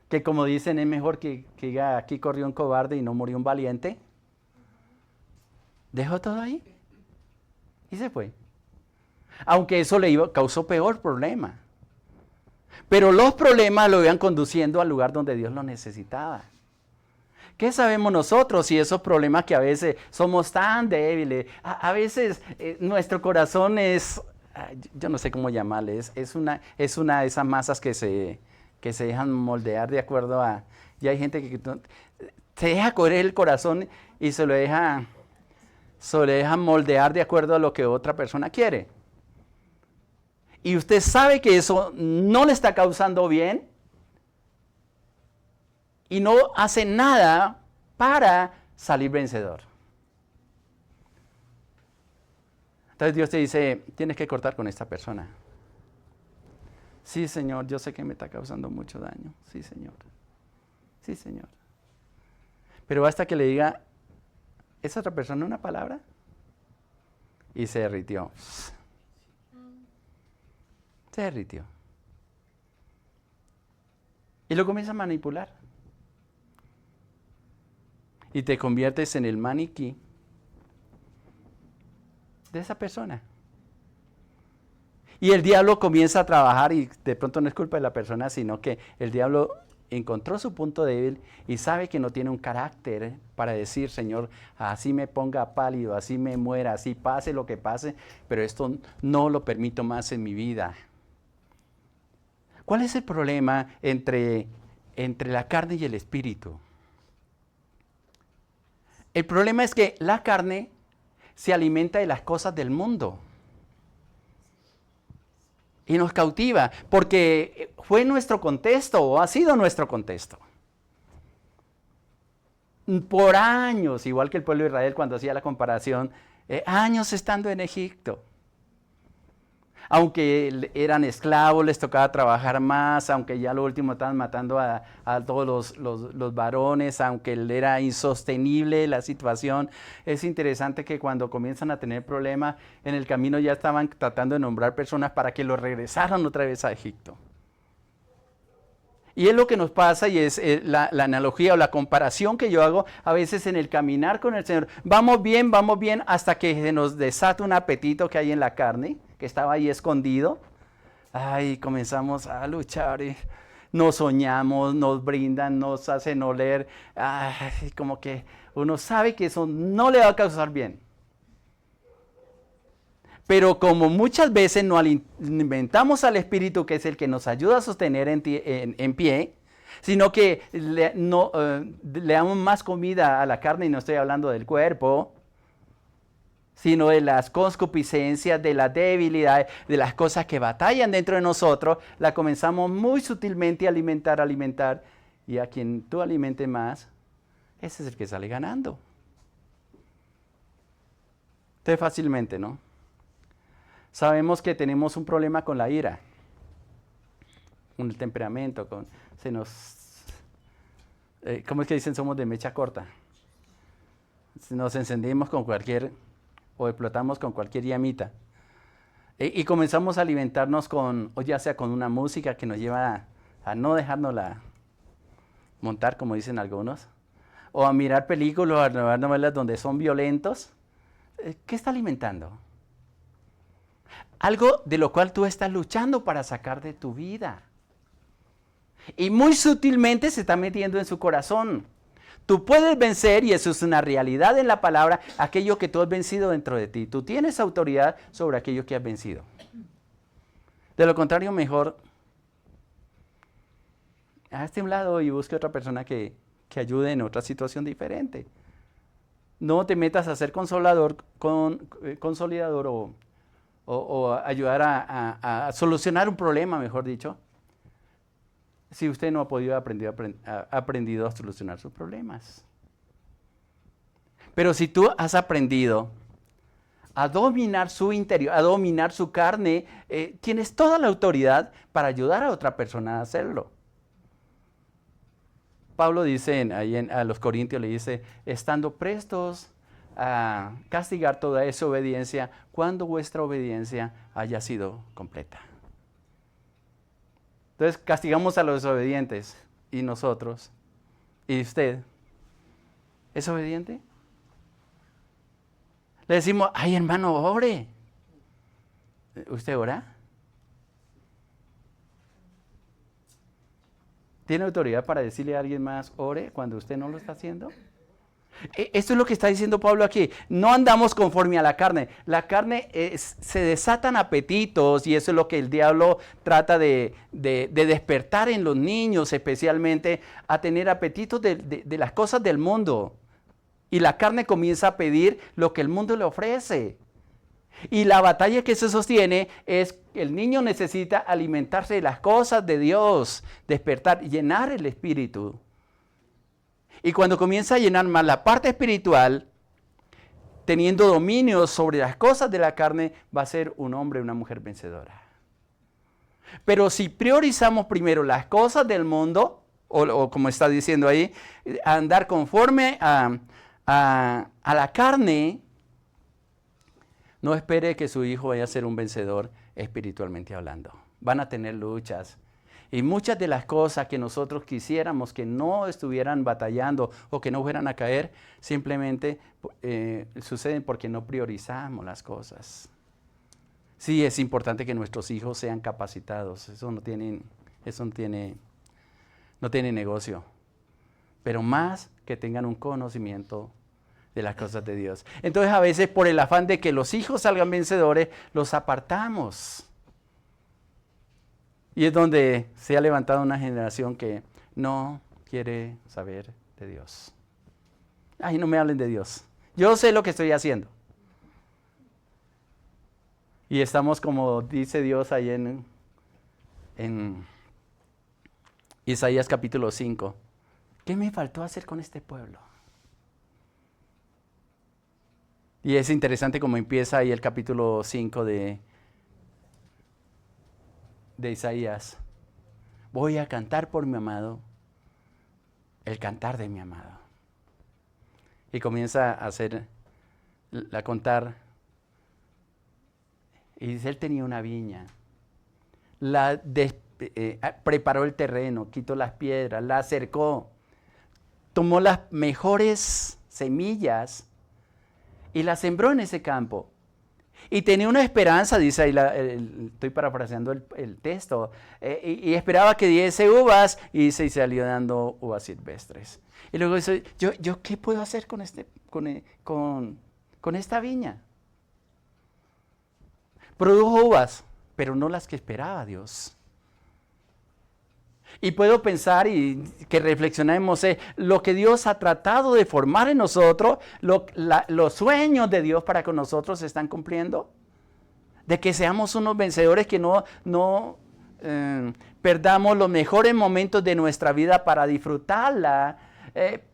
A: que como dicen es mejor que diga aquí corrió un cobarde y no murió un valiente. Dejó todo ahí y se fue. Aunque eso causó peor problema. Pero los problemas lo iban conduciendo al lugar donde Dios lo necesitaba. ¿Qué sabemos nosotros si esos problemas que a veces somos tan débiles? A veces nuestro corazón es, yo no sé cómo llamarle, es una de esas masas que se dejan moldear de acuerdo a... Y hay gente que se deja correr el corazón y se lo deja moldear de acuerdo a lo que otra persona quiere. Y usted sabe que eso no le está causando bien y no hace nada para salir vencedor. Entonces Dios te dice, tienes que cortar con esta persona. Sí, Señor, yo sé que me está causando mucho daño. Sí, Señor. Sí, Señor. Pero basta que le diga, ¿es otra persona una palabra? Y se derritió. Se derritió. Y lo comienza a manipular. Y te conviertes en el maniquí de esa persona. Y el diablo comienza a trabajar y de pronto no es culpa de la persona, sino que el diablo encontró su punto débil y sabe que no tiene un carácter para decir, Señor, así me ponga pálido, así me muera, así pase lo que pase, pero esto no lo permito más en mi vida. ¿Cuál es el problema entre la carne y el espíritu? El problema es que la carne se alimenta de las cosas del mundo y nos cautiva porque fue nuestro contexto o ha sido nuestro contexto. Por años, igual que el pueblo de Israel cuando hacía la comparación, años estando en Egipto. Aunque eran esclavos, les tocaba trabajar más, aunque ya lo último estaban matando a todos los varones, aunque era insostenible la situación. Es interesante que cuando comienzan a tener problemas en el camino ya estaban tratando de nombrar personas para que los regresaran otra vez a Egipto. Y es lo que nos pasa y es la analogía o la comparación que yo hago a veces en el caminar con el Señor. Vamos bien hasta que se nos desata un apetito que hay en la carne, que estaba ahí escondido. Ay, comenzamos a luchar y nos soñamos, nos brindan, nos hacen oler. Ay, como que uno sabe que eso no le va a causar bien. Pero como muchas veces no alimentamos al Espíritu, que es el que nos ayuda a sostener en pie, sino que le damos más comida a la carne, y no estoy hablando del cuerpo, sino de las concupiscencias, de la debilidad, de las cosas que batallan dentro de nosotros, la comenzamos muy sutilmente a alimentar, y a quien tú alimentes más, ese es el que sale ganando. Entonces fácilmente, ¿no? Sabemos que tenemos un problema con la ira, con el temperamento, ¿cómo es que dicen? Somos de mecha corta. Nos encendemos con o explotamos con cualquier llamita. Y comenzamos a alimentarnos o ya sea con una música que nos lleva a no dejárnosla montar, como dicen algunos, o a mirar películas o a ver novelas donde son violentos. ¿Qué está alimentando? Algo de lo cual tú estás luchando para sacar de tu vida. Y muy sutilmente se está metiendo en su corazón. Tú puedes vencer, y eso es una realidad en la palabra, aquello que tú has vencido dentro de ti. Tú tienes autoridad sobre aquello que has vencido. De lo contrario, mejor hazte a un lado y busque otra persona que ayude en otra situación diferente. No te metas a ser consolidador o ayudar a solucionar un problema, mejor dicho, si usted no ha podido aprendido a solucionar sus problemas. Pero si tú has aprendido a dominar su interior, a dominar su carne, tienes toda la autoridad para ayudar a otra persona a hacerlo. Pablo dice a los Corintios, le dice, estando prestos a castigar toda desobediencia cuando vuestra obediencia haya sido completa. Entonces castigamos a los desobedientes y nosotros, y usted, ¿es obediente? Le decimos, ay hermano, ore. ¿Usted ora? ¿Tiene autoridad para decirle a alguien más, ore, cuando usted no lo está haciendo? Esto es lo que está diciendo Pablo aquí. No andamos conforme a la carne. La carne se desatan apetitos, y eso es lo que el diablo trata de despertar en los niños, especialmente a tener apetitos de las cosas del mundo. Y la carne comienza a pedir lo que el mundo le ofrece. Y la batalla que se sostiene es que el niño necesita alimentarse de las cosas de Dios, despertar, llenar el espíritu. Y cuando comienza a llenar más la parte espiritual, teniendo dominio sobre las cosas de la carne, va a ser un hombre o una mujer vencedora. Pero si priorizamos primero las cosas del mundo, o como está diciendo ahí, andar conforme a la carne, no espere que su hijo vaya a ser un vencedor espiritualmente hablando. Van a tener luchas. Y muchas de las cosas que nosotros quisiéramos que no estuvieran batallando o que no fueran a caer, simplemente suceden porque no priorizamos las cosas. Sí, es importante que nuestros hijos sean capacitados. Eso no tiene negocio. Pero más que tengan un conocimiento de las cosas de Dios. Entonces a veces por el afán de que los hijos salgan vencedores, los apartamos. Y es donde se ha levantado una generación que no quiere saber de Dios. Ay, no me hablen de Dios. Yo sé lo que estoy haciendo. Y estamos como dice Dios ahí en Isaías capítulo 5. ¿Qué me faltó hacer con este pueblo? Y es interesante como empieza ahí el capítulo 5 de Isaías. Voy a cantar por mi amado, el cantar de mi amado. Y comienza a contar. Y dice, él tenía una viña. Preparó el terreno, quitó las piedras, la cercó. Tomó las mejores semillas y las sembró en ese campo. Y tenía una esperanza, dice ahí, estoy parafraseando el texto, y esperaba que diese uvas, y se salió dando uvas silvestres. Y luego dice, ¿yo qué puedo hacer con esta viña? Produjo uvas, pero no las que esperaba Dios. Y puedo pensar y que reflexionemos lo que Dios ha tratado de formar en nosotros, los sueños de Dios para con nosotros se están cumpliendo. De que seamos unos vencedores, que no perdamos los mejores momentos de nuestra vida para disfrutarla,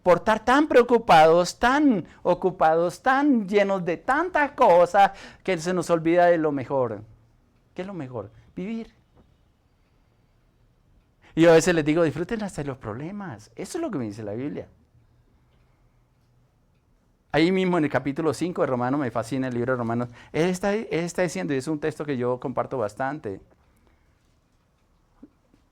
A: por estar tan preocupados, tan ocupados, tan llenos de tantas cosas, que se nos olvida de lo mejor. ¿Qué es lo mejor? Vivir. Y yo a veces les digo, disfruten hasta los problemas. Eso es lo que me dice la Biblia. Ahí mismo en el capítulo 5 de Romanos, me fascina el libro de Romanos, él está diciendo, y es un texto que yo comparto bastante.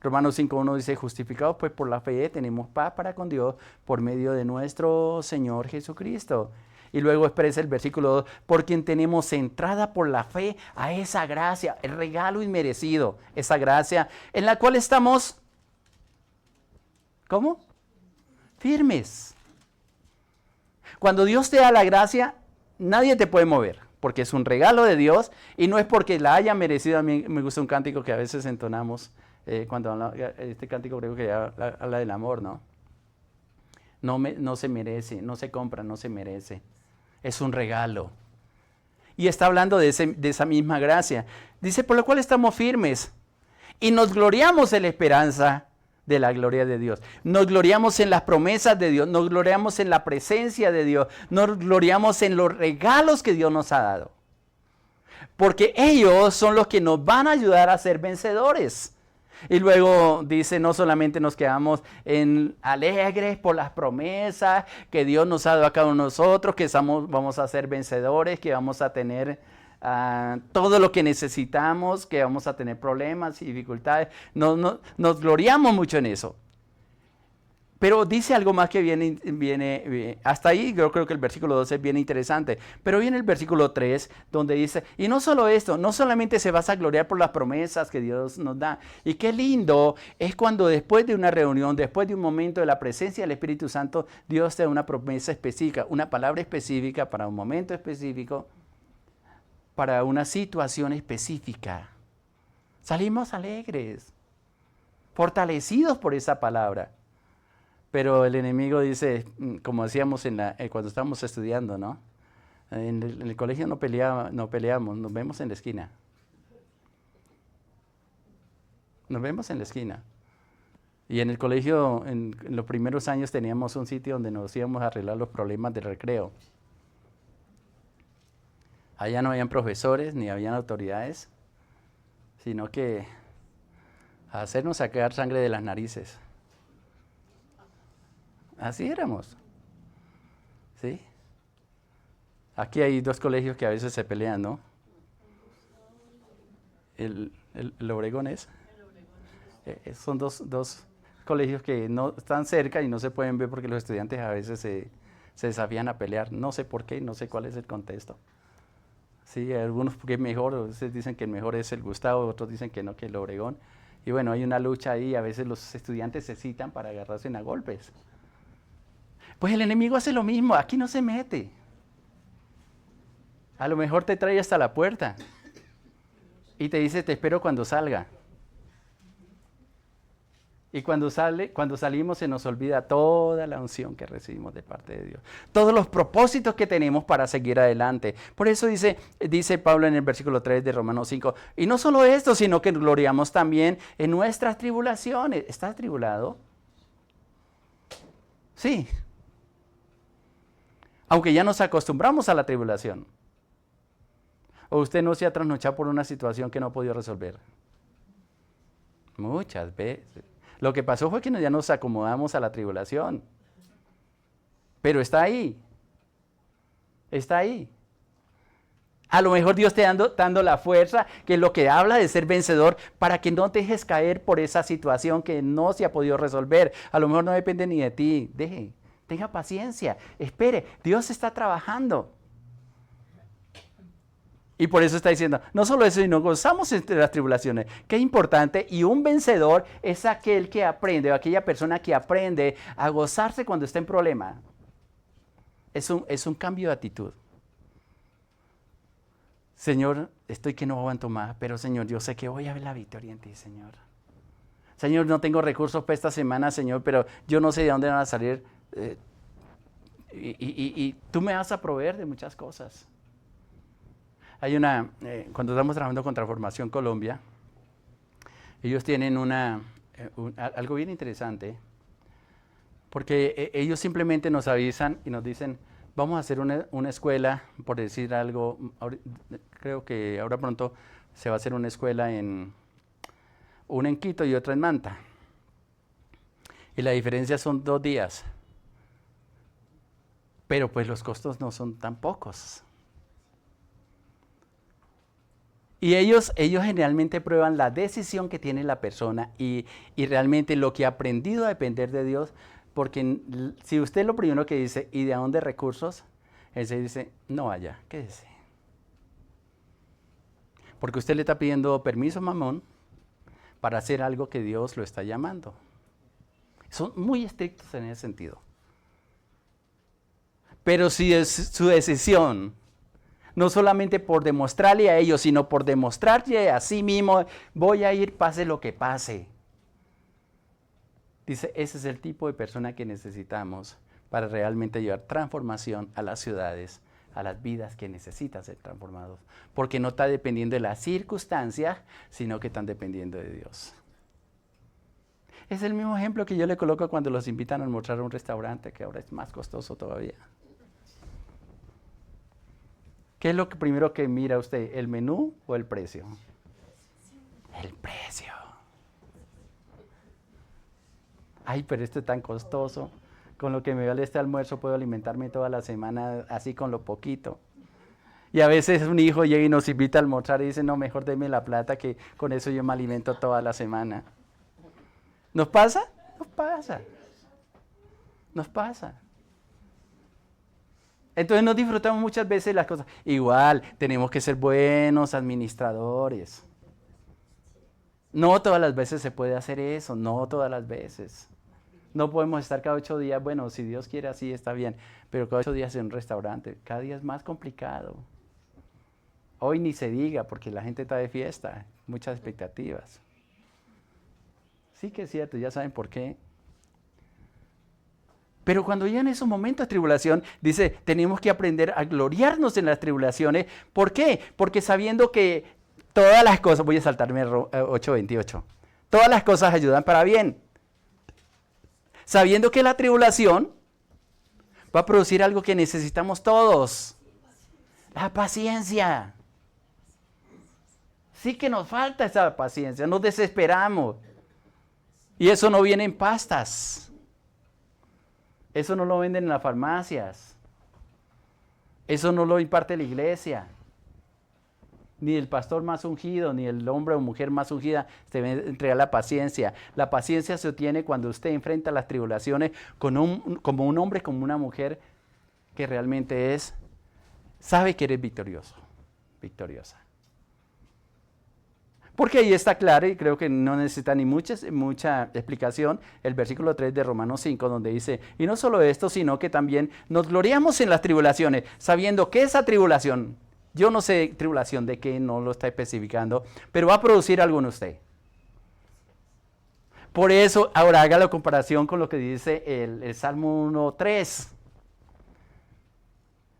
A: Romanos 5:1 dice, justificados pues por la fe, tenemos paz para con Dios por medio de nuestro Señor Jesucristo. Y luego expresa el versículo 2, por quien tenemos entrada por la fe a esa gracia, el regalo inmerecido, esa gracia en la cual estamos ¿Cómo? Firmes. Cuando Dios te da la gracia, nadie te puede mover, porque es un regalo de Dios y no es porque la haya merecido. A mí me gusta un cántico que a veces entonamos, cuando este cántico creo que habla del amor, ¿no? No se merece, no se compra, no se merece. Es un regalo. Y está hablando de esa misma gracia. Dice, por lo cual estamos firmes y nos gloriamos en la esperanza de la gloria de Dios. Nos gloriamos en las promesas de Dios, nos gloriamos en la presencia de Dios, nos gloriamos en los regalos que Dios nos ha dado. Porque ellos son los que nos van a ayudar a ser vencedores. Y luego dice, no solamente nos quedamos alegres por las promesas que Dios nos ha dado a cada uno de nosotros, que vamos a ser vencedores, que vamos a tener todo lo que necesitamos, que vamos a tener problemas y dificultades. Nos gloriamos mucho en eso. Pero dice algo más que viene hasta ahí yo creo que el versículo 12 es bien interesante. Pero viene el versículo 3 donde dice, y no solo esto, no solamente se vas a gloriar por las promesas que Dios nos da. Y qué lindo es cuando después de una reunión, después de un momento de la presencia del Espíritu Santo, Dios te da una promesa específica, una palabra específica para un momento específico, para una situación específica. Salimos alegres, fortalecidos por esa palabra. Pero el enemigo dice, como decíamos cuando estábamos estudiando, ¿no? En el colegio no peleamos, nos vemos en la esquina. Nos vemos en la esquina. Y en el colegio, en los primeros años, teníamos un sitio donde nos íbamos a arreglar los problemas del recreo. Allá no habían profesores ni habían autoridades, sino que a hacernos sacar sangre de las narices. Así éramos. ¿Sí? Aquí hay dos colegios que a veces se pelean, ¿no? El Obregón es. Son dos colegios que no están cerca y no se pueden ver porque los estudiantes a veces se desafían a pelear. No sé por qué, no sé cuál es el contexto. Sí, algunos porque es mejor, otros dicen que el mejor es el Gustavo, otros dicen que no, que el Obregón. Y bueno, hay una lucha ahí, a veces los estudiantes se citan para agarrarse a golpes. Pues el enemigo hace lo mismo, aquí no se mete. A lo mejor te trae hasta la puerta y te dice, te espero cuando salga. Y cuando salimos se nos olvida toda la unción que recibimos de parte de Dios. Todos los propósitos que tenemos para seguir adelante. Por eso dice Pablo en el versículo 3 de Romanos 5, y no solo esto, sino que gloriamos también en nuestras tribulaciones. ¿Estás atribulado? Sí. Aunque ya nos acostumbramos a la tribulación. ¿O usted no se ha trasnochado por una situación que no ha podido resolver? Muchas veces. Lo que pasó fue que ya nos acomodamos a la tribulación. Pero está ahí. Está ahí. A lo mejor Dios te dando la fuerza, que es lo que habla de ser vencedor, para que no te dejes caer por esa situación que no se ha podido resolver. A lo mejor no depende ni de ti. Tenga paciencia, espere, Dios está trabajando. Y por eso está diciendo, no solo eso, sino gozamos entre las tribulaciones. Qué importante, y un vencedor es aquel que aprende, o aquella persona que aprende a gozarse cuando está en problema. Es un cambio de actitud. Señor, estoy que no aguanto más, pero Señor, yo sé que voy a ver la victoria en ti, Señor. Señor, no tengo recursos para esta semana, Señor, pero yo no sé de dónde van a salir. Y tú me vas a proveer de muchas cosas. Hay cuando estamos trabajando con Transformación Colombia, ellos tienen algo bien interesante, porque ellos simplemente nos avisan y nos dicen, vamos a hacer una escuela, por decir algo, creo que ahora pronto se va a hacer una escuela una en Quito y otra en Manta. Y la diferencia son 2 días. Pero pues los costos no son tan pocos. Y ellos generalmente prueban la decisión que tiene la persona y realmente lo que ha aprendido a depender de Dios, porque si usted lo primero que dice, ¿y de dónde recursos? Él se dice, no vaya, quédese. Porque usted le está pidiendo permiso a Mamón para hacer algo que Dios lo está llamando. Son muy estrictos en ese sentido. Pero si es su decisión, no solamente por demostrarle a ellos, sino por demostrarle a sí mismo, voy a ir pase lo que pase. Dice, ese es el tipo de persona que necesitamos para realmente llevar transformación a las ciudades, a las vidas que necesitan ser transformados. Porque no está dependiendo de las circunstancias, sino que están dependiendo de Dios. Es el mismo ejemplo que yo le coloco cuando los invitan a almorzar a un restaurante, que ahora es más costoso todavía. ¿Qué es lo primero que mira usted? ¿El menú o el precio? El precio. Ay, pero esto es tan costoso. Con lo que me vale este almuerzo puedo alimentarme toda la semana así con lo poquito. Y a veces un hijo llega y nos invita a almorzar y dice, no, mejor deme la plata que con eso yo me alimento toda la semana. ¿Nos pasa? Nos pasa. Nos pasa. Entonces no disfrutamos muchas veces las cosas. Igual, tenemos que ser buenos administradores. No todas las veces se puede hacer eso, no todas las veces. No podemos estar cada 8 días, bueno, si Dios quiere así está bien, pero cada 8 días en un restaurante, cada día es más complicado. Hoy ni se diga porque la gente está de fiesta, muchas expectativas. Sí que es cierto, ya saben por qué. Pero cuando llegan esos momentos de tribulación, dice, tenemos que aprender a gloriarnos en las tribulaciones. ¿Por qué? Porque sabiendo que todas las cosas, voy a saltarme 8:28, todas las cosas ayudan para bien. Sabiendo que la tribulación va a producir algo que necesitamos todos. La paciencia. Sí que nos falta esa paciencia, nos desesperamos. Y eso no viene en pastas. Eso no lo venden en las farmacias. Eso no lo imparte la iglesia. Ni el pastor más ungido, ni el hombre o mujer más ungida te entrega la paciencia. La paciencia se obtiene cuando usted enfrenta las tribulaciones como un hombre, como una mujer que realmente sabe que eres victorioso, victoriosa. Porque ahí está claro, y creo que no necesita ni mucha explicación, el versículo 3 de Romanos 5, donde dice, y no solo esto, sino que también nos gloriamos en las tribulaciones, sabiendo que esa tribulación, yo no sé tribulación de qué, no lo está especificando, pero va a producir algo en usted. Por eso, ahora haga la comparación con lo que dice el Salmo 1:3.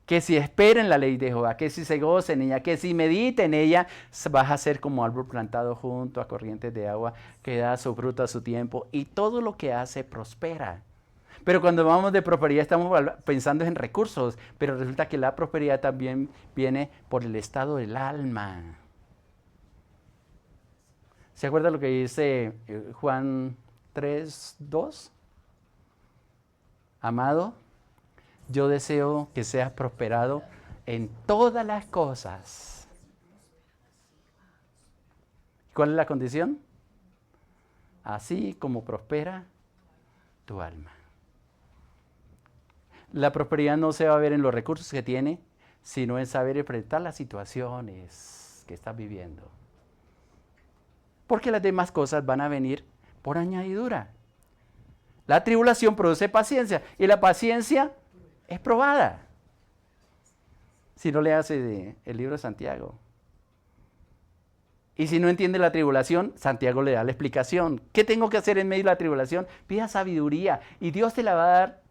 A: Que si esperen la ley de Jehová, que si se gocen en ella, que si mediten en ella, vas a ser como árbol plantado junto a corrientes de agua, que da su fruto a su tiempo, y todo lo que hace prospera. Pero cuando hablamos de prosperidad estamos pensando en recursos, pero resulta que la prosperidad también viene por el estado del alma. ¿Se acuerda lo que dice Juan 3:2? Amado, yo deseo que seas prosperado en todas las cosas. ¿Cuál es la condición? Así como prospera tu alma. La prosperidad no se va a ver en los recursos que tiene, sino en saber enfrentar las situaciones que estás viviendo. Porque las demás cosas van a venir por añadidura. La tribulación produce paciencia y la paciencia es probada. Si no le hace el libro de Santiago. Y si no entiende la tribulación, Santiago le da la explicación. ¿Qué tengo que hacer en medio de la tribulación? Pida sabiduría y Dios te la va a dar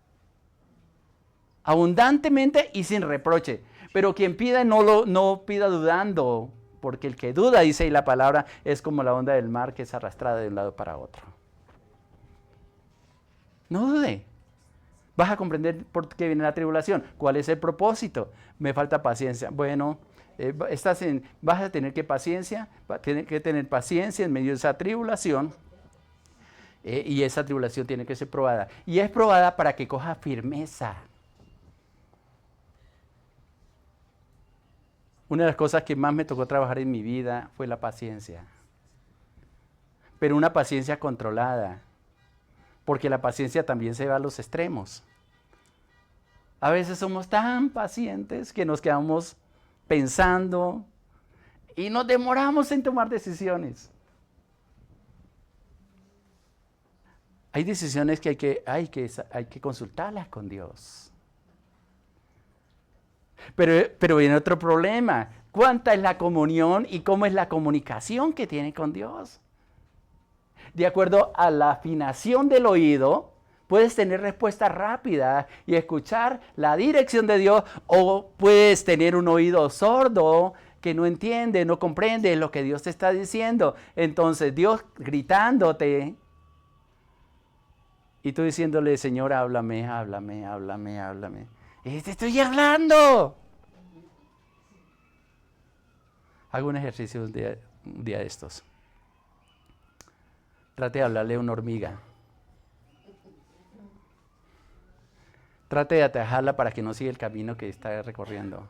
A: abundantemente y sin reproche. Pero quien pida no pida dudando, porque el que duda, dice ahí la palabra, es como la onda del mar que es arrastrada de un lado para otro. No dude. Vas a comprender por qué viene la tribulación. ¿Cuál es el propósito? Me falta paciencia. Bueno, vas a tener que tener paciencia en medio de esa tribulación. Y esa tribulación tiene que ser probada. Y es probada para que coja firmeza. Una de las cosas que más me tocó trabajar en mi vida fue la paciencia. Pero una paciencia controlada. Porque la paciencia también se va a los extremos. A veces somos tan pacientes que nos quedamos pensando y nos demoramos en tomar decisiones. Hay decisiones que hay que consultarlas con Dios. Pero viene otro problema. ¿Cuánta es la comunión y cómo es la comunicación que tiene con Dios? De acuerdo a la afinación del oído, puedes tener respuesta rápida y escuchar la dirección de Dios, o puedes tener un oído sordo que no entiende, no comprende lo que Dios te está diciendo. Entonces Dios gritándote y tú diciéndole, Señor, háblame, háblame, háblame, háblame. Y te estoy hablando. Hago un ejercicio un día de estos. Trate de hablarle a una hormiga. Trate de atajarla para que no siga el camino que está recorriendo.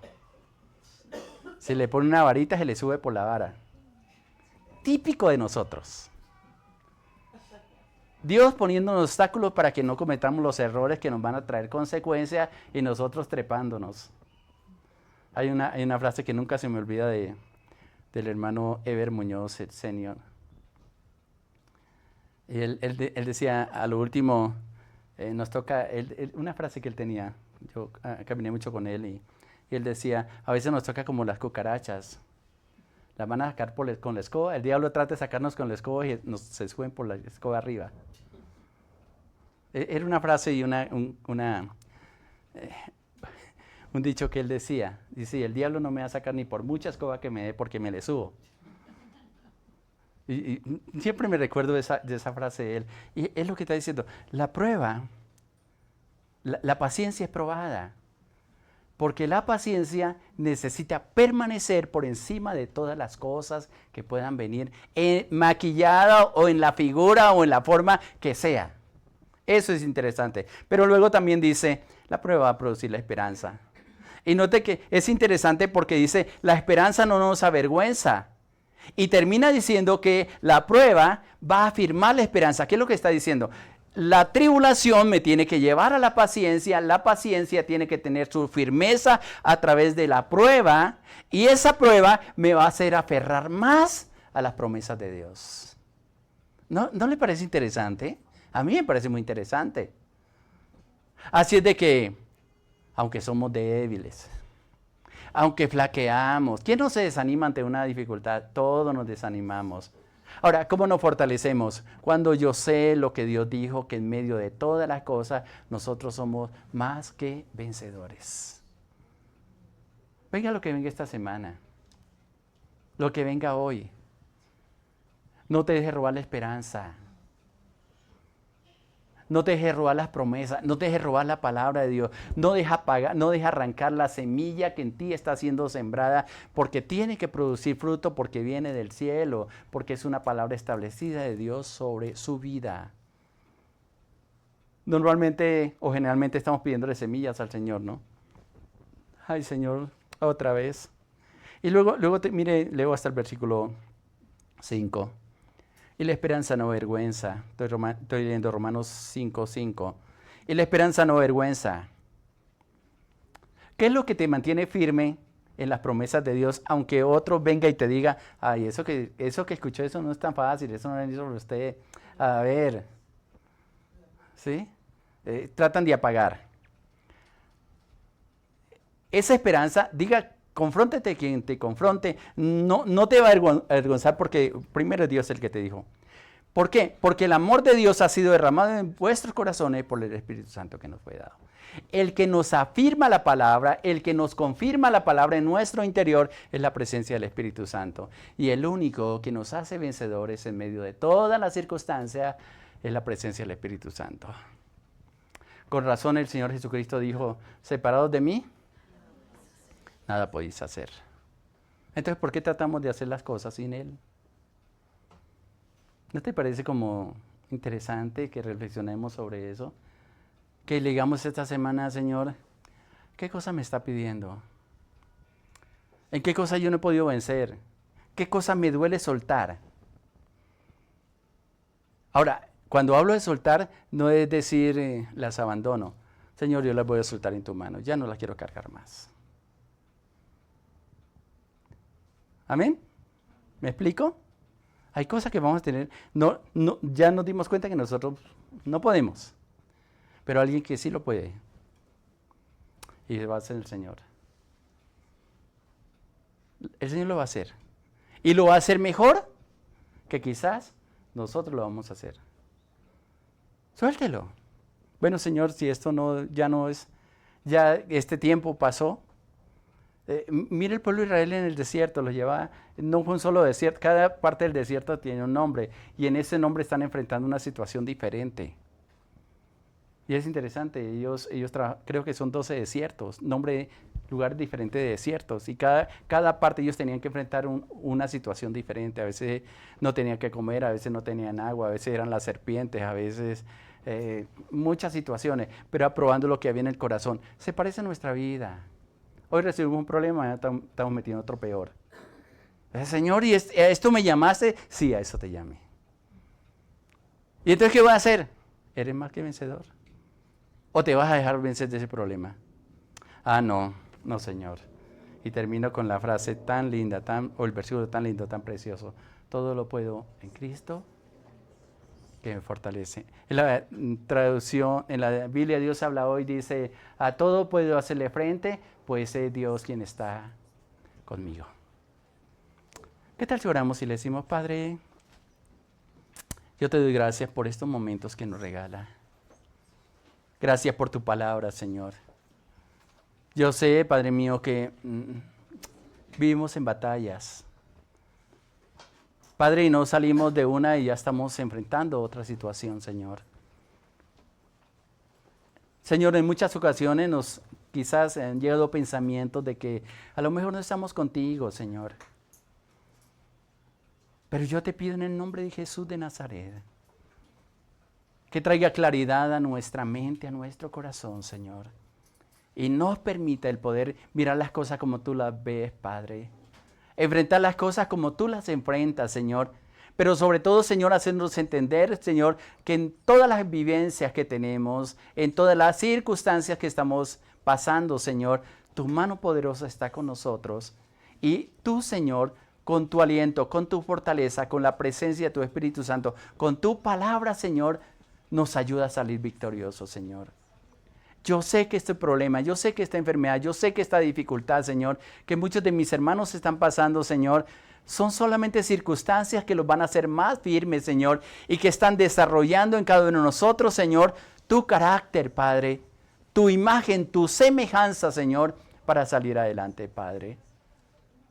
A: Se le pone una varita, se le sube por la vara. Típico de nosotros. Dios poniendo obstáculos para que no cometamos los errores que nos van a traer consecuencias y nosotros trepándonos. Hay una frase que nunca se me olvida del hermano Eber Muñoz, el senior. Y él decía, a lo último, nos toca, una frase que él tenía, yo caminé mucho con él y él decía, a veces nos toca como las cucarachas. Las van a sacar con la escoba, el diablo trata de sacarnos con la escoba y se suben por la escoba arriba. Era una frase y un dicho que él decía. Dice, el diablo no me va a sacar ni por mucha escoba que me dé porque me le subo. Y siempre me recuerdo de esa frase de él. Y es lo que está diciendo. La prueba, la paciencia es probada. Porque la paciencia necesita permanecer por encima de todas las cosas que puedan venir, maquillada o en la figura o en la forma que sea. Eso es interesante. Pero luego también dice, la prueba va a producir la esperanza. Y note que es interesante porque dice, la esperanza no nos avergüenza. Y termina diciendo que la prueba va a afirmar la esperanza. ¿Qué es lo que está diciendo? La tribulación me tiene que llevar a la paciencia tiene que tener su firmeza a través de la prueba, y esa prueba me va a hacer aferrar más a las promesas de Dios. ¿No le parece interesante? A mí me parece muy interesante. Así es de que, aunque somos débiles, aunque flaqueamos, ¿quién no se desanima ante una dificultad? Todos nos desanimamos. Ahora, ¿cómo nos fortalecemos? Cuando yo sé lo que Dios dijo, que en medio de todas las cosas nosotros somos más que vencedores. Venga lo que venga esta semana, lo que venga hoy. No te dejes robar la esperanza. No te dejes robar las promesas, no te dejes robar la palabra de Dios. No deja arrancar la semilla que en ti está siendo sembrada, porque tiene que producir fruto, porque viene del cielo, porque es una palabra establecida de Dios sobre su vida. Normalmente o generalmente estamos pidiéndole semillas al Señor, ¿no? Ay, Señor, otra vez. Y luego mire, leo hasta el versículo 5. Y la esperanza no avergüenza. Estoy leyendo Romanos 5:5. Y la esperanza no avergüenza. ¿Qué es lo que te mantiene firme en las promesas de Dios, aunque otro venga y te diga, ay, eso que escuchó, eso no es tan fácil, eso no es sobre usted? A ver, ¿sí? Tratan de apagar. Esa esperanza, confróntete quien te confronte, no te va a avergonzar, porque primero es Dios el que te dijo. ¿Por qué? Porque el amor de Dios ha sido derramado en vuestros corazones por el Espíritu Santo que nos fue dado. El que nos afirma la palabra, el que nos confirma la palabra en nuestro interior es la presencia del Espíritu Santo. Y el único que nos hace vencedores en medio de todas las circunstancias es la presencia del Espíritu Santo. Con razón el Señor Jesucristo dijo, separados de mí, nada podéis hacer. Entonces, ¿por qué tratamos de hacer las cosas sin Él? ¿No te parece como interesante que reflexionemos sobre eso? Que le digamos esta semana, Señor, ¿qué cosa me está pidiendo? ¿En qué cosa yo no he podido vencer? ¿Qué cosa me duele soltar? Ahora, cuando hablo de soltar, no es decir las abandono. Señor, yo las voy a soltar en tu mano, ya no las quiero cargar más. ¿Amén? ¿Me explico? Hay cosas que vamos a tener. Ya nos dimos cuenta que nosotros No podemos. Pero alguien que sí lo puede. Y va a ser el Señor. El Señor lo va a hacer. Y lo va a hacer mejor que quizás nosotros lo vamos a hacer. Suéltelo. Bueno, Señor, si esto ya no es, ya este tiempo pasó. Mira el pueblo de Israel en el desierto, lo lleva, no fue un solo desierto, cada parte del desierto tiene un nombre y en ese nombre están enfrentando una situación diferente. Y es interesante, ellos creo que son 12 desiertos, lugares diferentes de desiertos y cada parte ellos tenían que enfrentar una situación diferente, a veces no tenían que comer, a veces no tenían agua, a veces eran las serpientes, a veces muchas situaciones, pero aprobando lo que había en el corazón. Se parece a nuestra vida. Hoy recibimos un problema, ya estamos metiendo otro peor. Señor, ¿y esto me llamaste? Sí, a eso te llamé. ¿Y entonces qué vas a hacer? ¿Eres más que vencedor? ¿O te vas a dejar vencer de ese problema? Ah, no, Señor. Y termino con la frase tan linda, o el versículo tan lindo, tan precioso. Todo lo puedo en Cristo que me fortalece. En la traducción, en la Biblia Dios habla hoy, dice, a todo puedo hacerle frente, pues es Dios quien está conmigo. ¿Qué tal si oramos y le decimos, Padre, yo te doy gracias por estos momentos que nos regala? Gracias por tu palabra, Señor. Yo sé, Padre mío, que vivimos en batallas. Padre, y no salimos de una y ya estamos enfrentando otra situación, Señor. Señor, en muchas ocasiones quizás han llegado pensamientos de que a lo mejor no estamos contigo, Señor. Pero yo te pido en el nombre de Jesús de Nazaret, que traiga claridad a nuestra mente, a nuestro corazón, Señor. Y nos permita el poder mirar las cosas como tú las ves, Padre. Enfrentar las cosas como tú las enfrentas, Señor. Pero sobre todo, Señor, hacernos entender, Señor, que en todas las vivencias que tenemos, en todas las circunstancias que estamos pasando, Señor, tu mano poderosa está con nosotros. Y tú, Señor, con tu aliento, con tu fortaleza, con la presencia de tu Espíritu Santo, con tu palabra, Señor, nos ayuda a salir victoriosos, Señor. Yo sé que este problema, yo sé que esta enfermedad, yo sé que esta dificultad, Señor, que muchos de mis hermanos están pasando, Señor, son solamente circunstancias que los van a hacer más firmes, Señor, y que están desarrollando en cada uno de nosotros, Señor, tu carácter, Padre, tu imagen, tu semejanza, Señor, para salir adelante, Padre.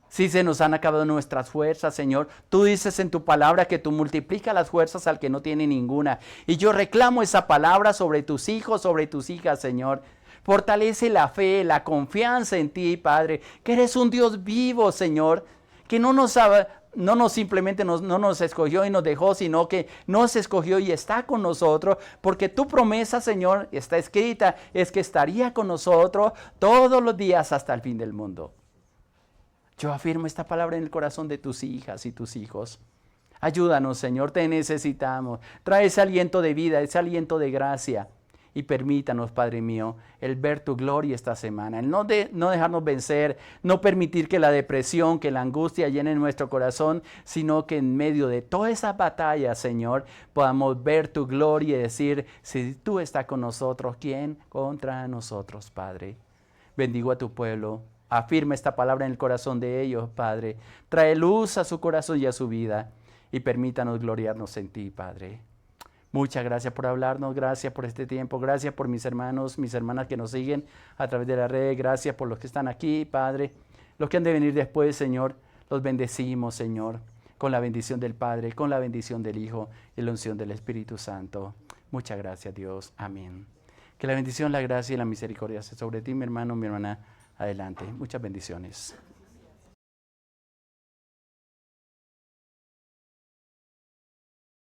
A: Si se nos han acabado nuestras fuerzas, Señor, tú dices en tu palabra que tú multiplicas las fuerzas al que no tiene ninguna. Y yo reclamo esa palabra sobre tus hijos, sobre tus hijas, Señor. Fortalece la fe, la confianza en ti, Padre, que eres un Dios vivo, Señor, que no nos simplemente no nos escogió y nos dejó, sino que nos escogió y está con nosotros, porque tu promesa, Señor, está escrita, es que estaría con nosotros todos los días hasta el fin del mundo. Yo afirmo esta palabra en el corazón de tus hijas y tus hijos. Ayúdanos, Señor, te necesitamos. Trae ese aliento de vida, ese aliento de gracia. Y permítanos, Padre mío, el ver tu gloria esta semana. El no dejarnos vencer, no permitir que la depresión, que la angustia llene nuestro corazón, sino que en medio de toda esa batalla, Señor, podamos ver tu gloria y decir, si tú estás con nosotros, ¿quién contra nosotros, Padre? Bendigo a tu pueblo. Afirma esta palabra en el corazón de ellos, Padre. Trae luz a su corazón y a su vida. Y permítanos gloriarnos en ti, Padre. Muchas gracias por hablarnos. Gracias por este tiempo. Gracias por mis hermanos, mis hermanas que nos siguen a través de la red. Gracias por los que están aquí, Padre. Los que han de venir después, Señor. Los bendecimos, Señor. Con la bendición del Padre, con la bendición del Hijo y la unción del Espíritu Santo. Muchas gracias, Dios. Amén. Que la bendición, la gracia y la misericordia sea sobre ti, mi hermano, mi hermana. Adelante. Muchas bendiciones.